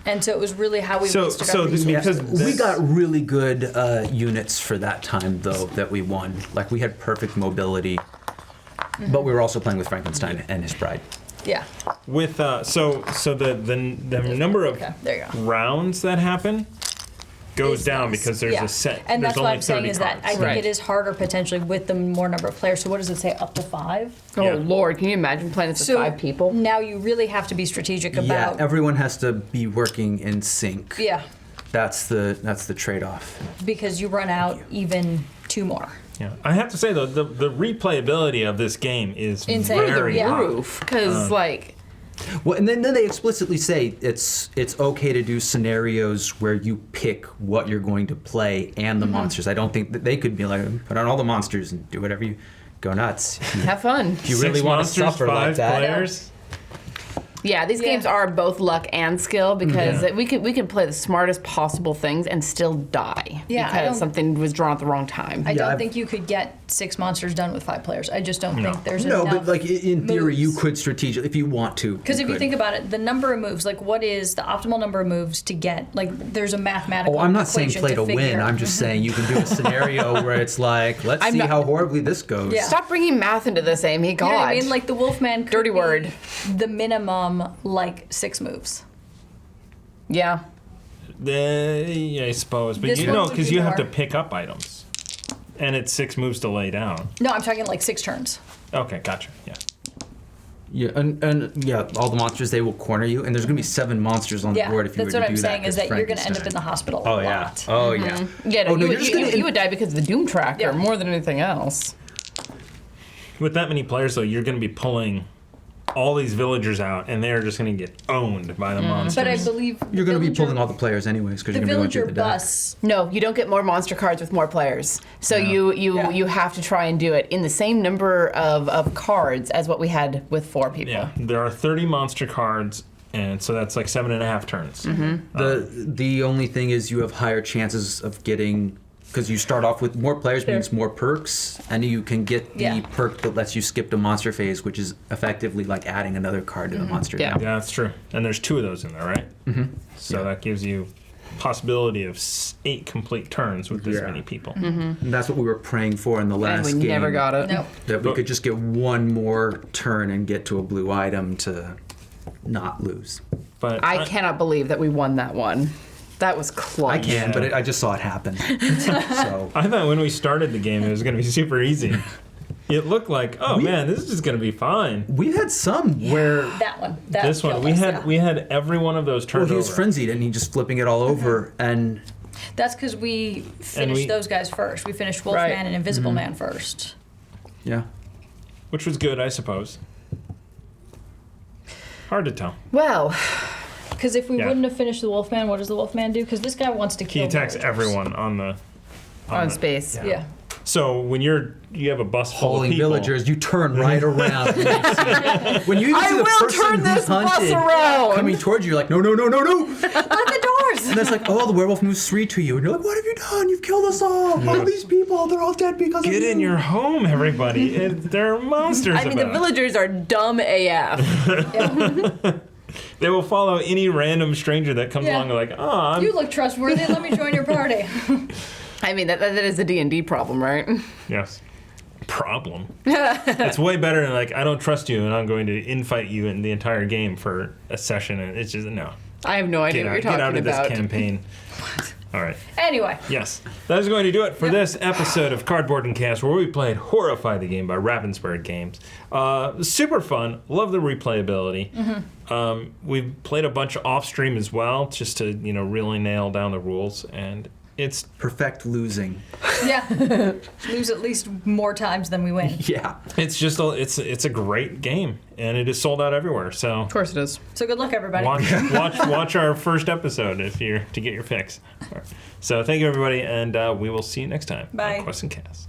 And so it was really how we So wasted our resources. because we this- got really good units for that time, though, that we won. Like, we had perfect mobility. But we were also playing with Frankenstein and his bride. Yeah. with so the number of Okay, there you go. rounds that happen goes Is down less. because there's Yeah. a set. And there's that's what only I'm saying 30 is that I cards. think Right. it is harder potentially with the more number of players. So what does it say? Up to 5? Oh Yeah. Lord, can you imagine playing this with 5 people? Now you really have to be strategic Yeah, about. everyone has to be working in sync. Yeah, That's the trade-off. because you run out even 2 more. Yeah. I have to say though, the replayability of this game is Insane. very Yeah. high. Roof, because like Well, and then they explicitly say it's okay to do scenarios where you pick what you're going to play and the monsters. I don't think that they could be like, put on all the monsters and do whatever you go nuts. have fun. If you really Six want to monsters, suffer 5 like that. players. Yeah, these games are both luck and skill because we can play the smartest possible things and still die because something was drawn at the wrong time. I don't think you could get 6 monsters done with 5 players. I just don't think there's No, enough but like in theory, moves. you could strategically, if you want to. Because if you think about it, the number of moves, like what is the optimal number of moves to get? Like there's a mathematical I'm not saying equation play to win. figure. I'm just saying you can do a scenario where it's like, let's see how horribly this goes. Yeah. Stop bringing math into this, Amy. God. You know what I mean? Like the Wolfman could Dirty be word. the minimum like 6 moves. Yeah. Yeah, I suppose. But This you one know, would because be you have more- to pick up items. And it's 6 moves to lay down. No, I'm talking like 6 turns. Okay, gotcha. Yeah. Yeah, and yeah, all the monsters, they will corner you, and there's going to be 7 monsters on the Yeah, board if you were that's to what do I'm saying that. is that you're going to end up in the hospital a lot. Oh, yeah. Yeah, no, Oh, no, you, you're just gonna- you would die because of the Doom Tracker Yeah. more than anything else. With that many players, though, you're going to be pulling all these villagers out, and they're just going to get owned by the monsters. But I believe You're going to be villager- pulling all the players anyways, because the you're going to be going villager through the deck. bus. No, you don't get more monster cards with more players. So you have to try and do it in the same number of cards as what we had with 4 people. Yeah, there are 30 monster cards, and so that's like 7.5 turns. The only thing is you have higher chances of getting, because you start off with more players means more perks, and you can get the perk that lets you skip the monster phase, which is effectively like adding another card to the monster Yeah. deck. Yeah, that's true. And there's 2 of those in there, right? Mm-hmm. So that gives you possibility of 8 complete turns with this many people. And that's what we were praying for in the And last we game. never got it. No. That we could just get one more turn and get to a blue item to not lose. But I cannot believe that we won that one. That was close. I can, but I just saw it happen. So I thought when we started the game it was going to be super easy. It looked like, man, this is just going to be fine. we had some where That one. That This one, killed we us, had yeah. we had every one of those well, turned he was over. frenzied and he just flipping it all over and That's because we finished those guys first. We finished Wolfman Right. and Invisible Man first. yeah. Which was good, I suppose. Hard to tell. Well, Because if we Yeah. wouldn't have finished the Wolfman, what does the Wolfman do? Because this guy wants to He kill attacks villagers. everyone on the on space. Yeah. So when you have a bus full of Hauling people, villagers, you turn right around. When you even I see the will person turn who's this bus hunted around. coming towards you, you're like, no. Open the doors. And it's like, oh, the werewolf moves 3 to you. And you're like, what have you done? You've killed us all. All these people, they're all dead because of get you. in your home, everybody. There are monsters I mean, the about. villagers are dumb AF. They will follow any random stranger that comes Yeah. along and like, I'm You look trustworthy. Let me join your party. I mean, that is a D&D problem, right? yes. Problem. It's way better than like, I don't trust you and I'm going to infight you in the entire game for a session, and it's just no. I have no idea what you're Get out talking of this about. campaign. All right. Anyway. Yes, that is going to do it for this episode of Cardboard and Chaos, where we played Horrified the Game by Ravensburger Games. Super fun. Love the replayability. We've played a bunch off stream as well, just to really nail down the rules, and it's Perfect losing. Yeah. Lose at least more times than we win. Yeah. just it's a great game, and it is sold out everywhere. So Of course it is. So good luck, everybody. watch our first episode if you're to get your fix. All right. So thank you everybody, and we will see you next time. Bye. On Quest and Chaos.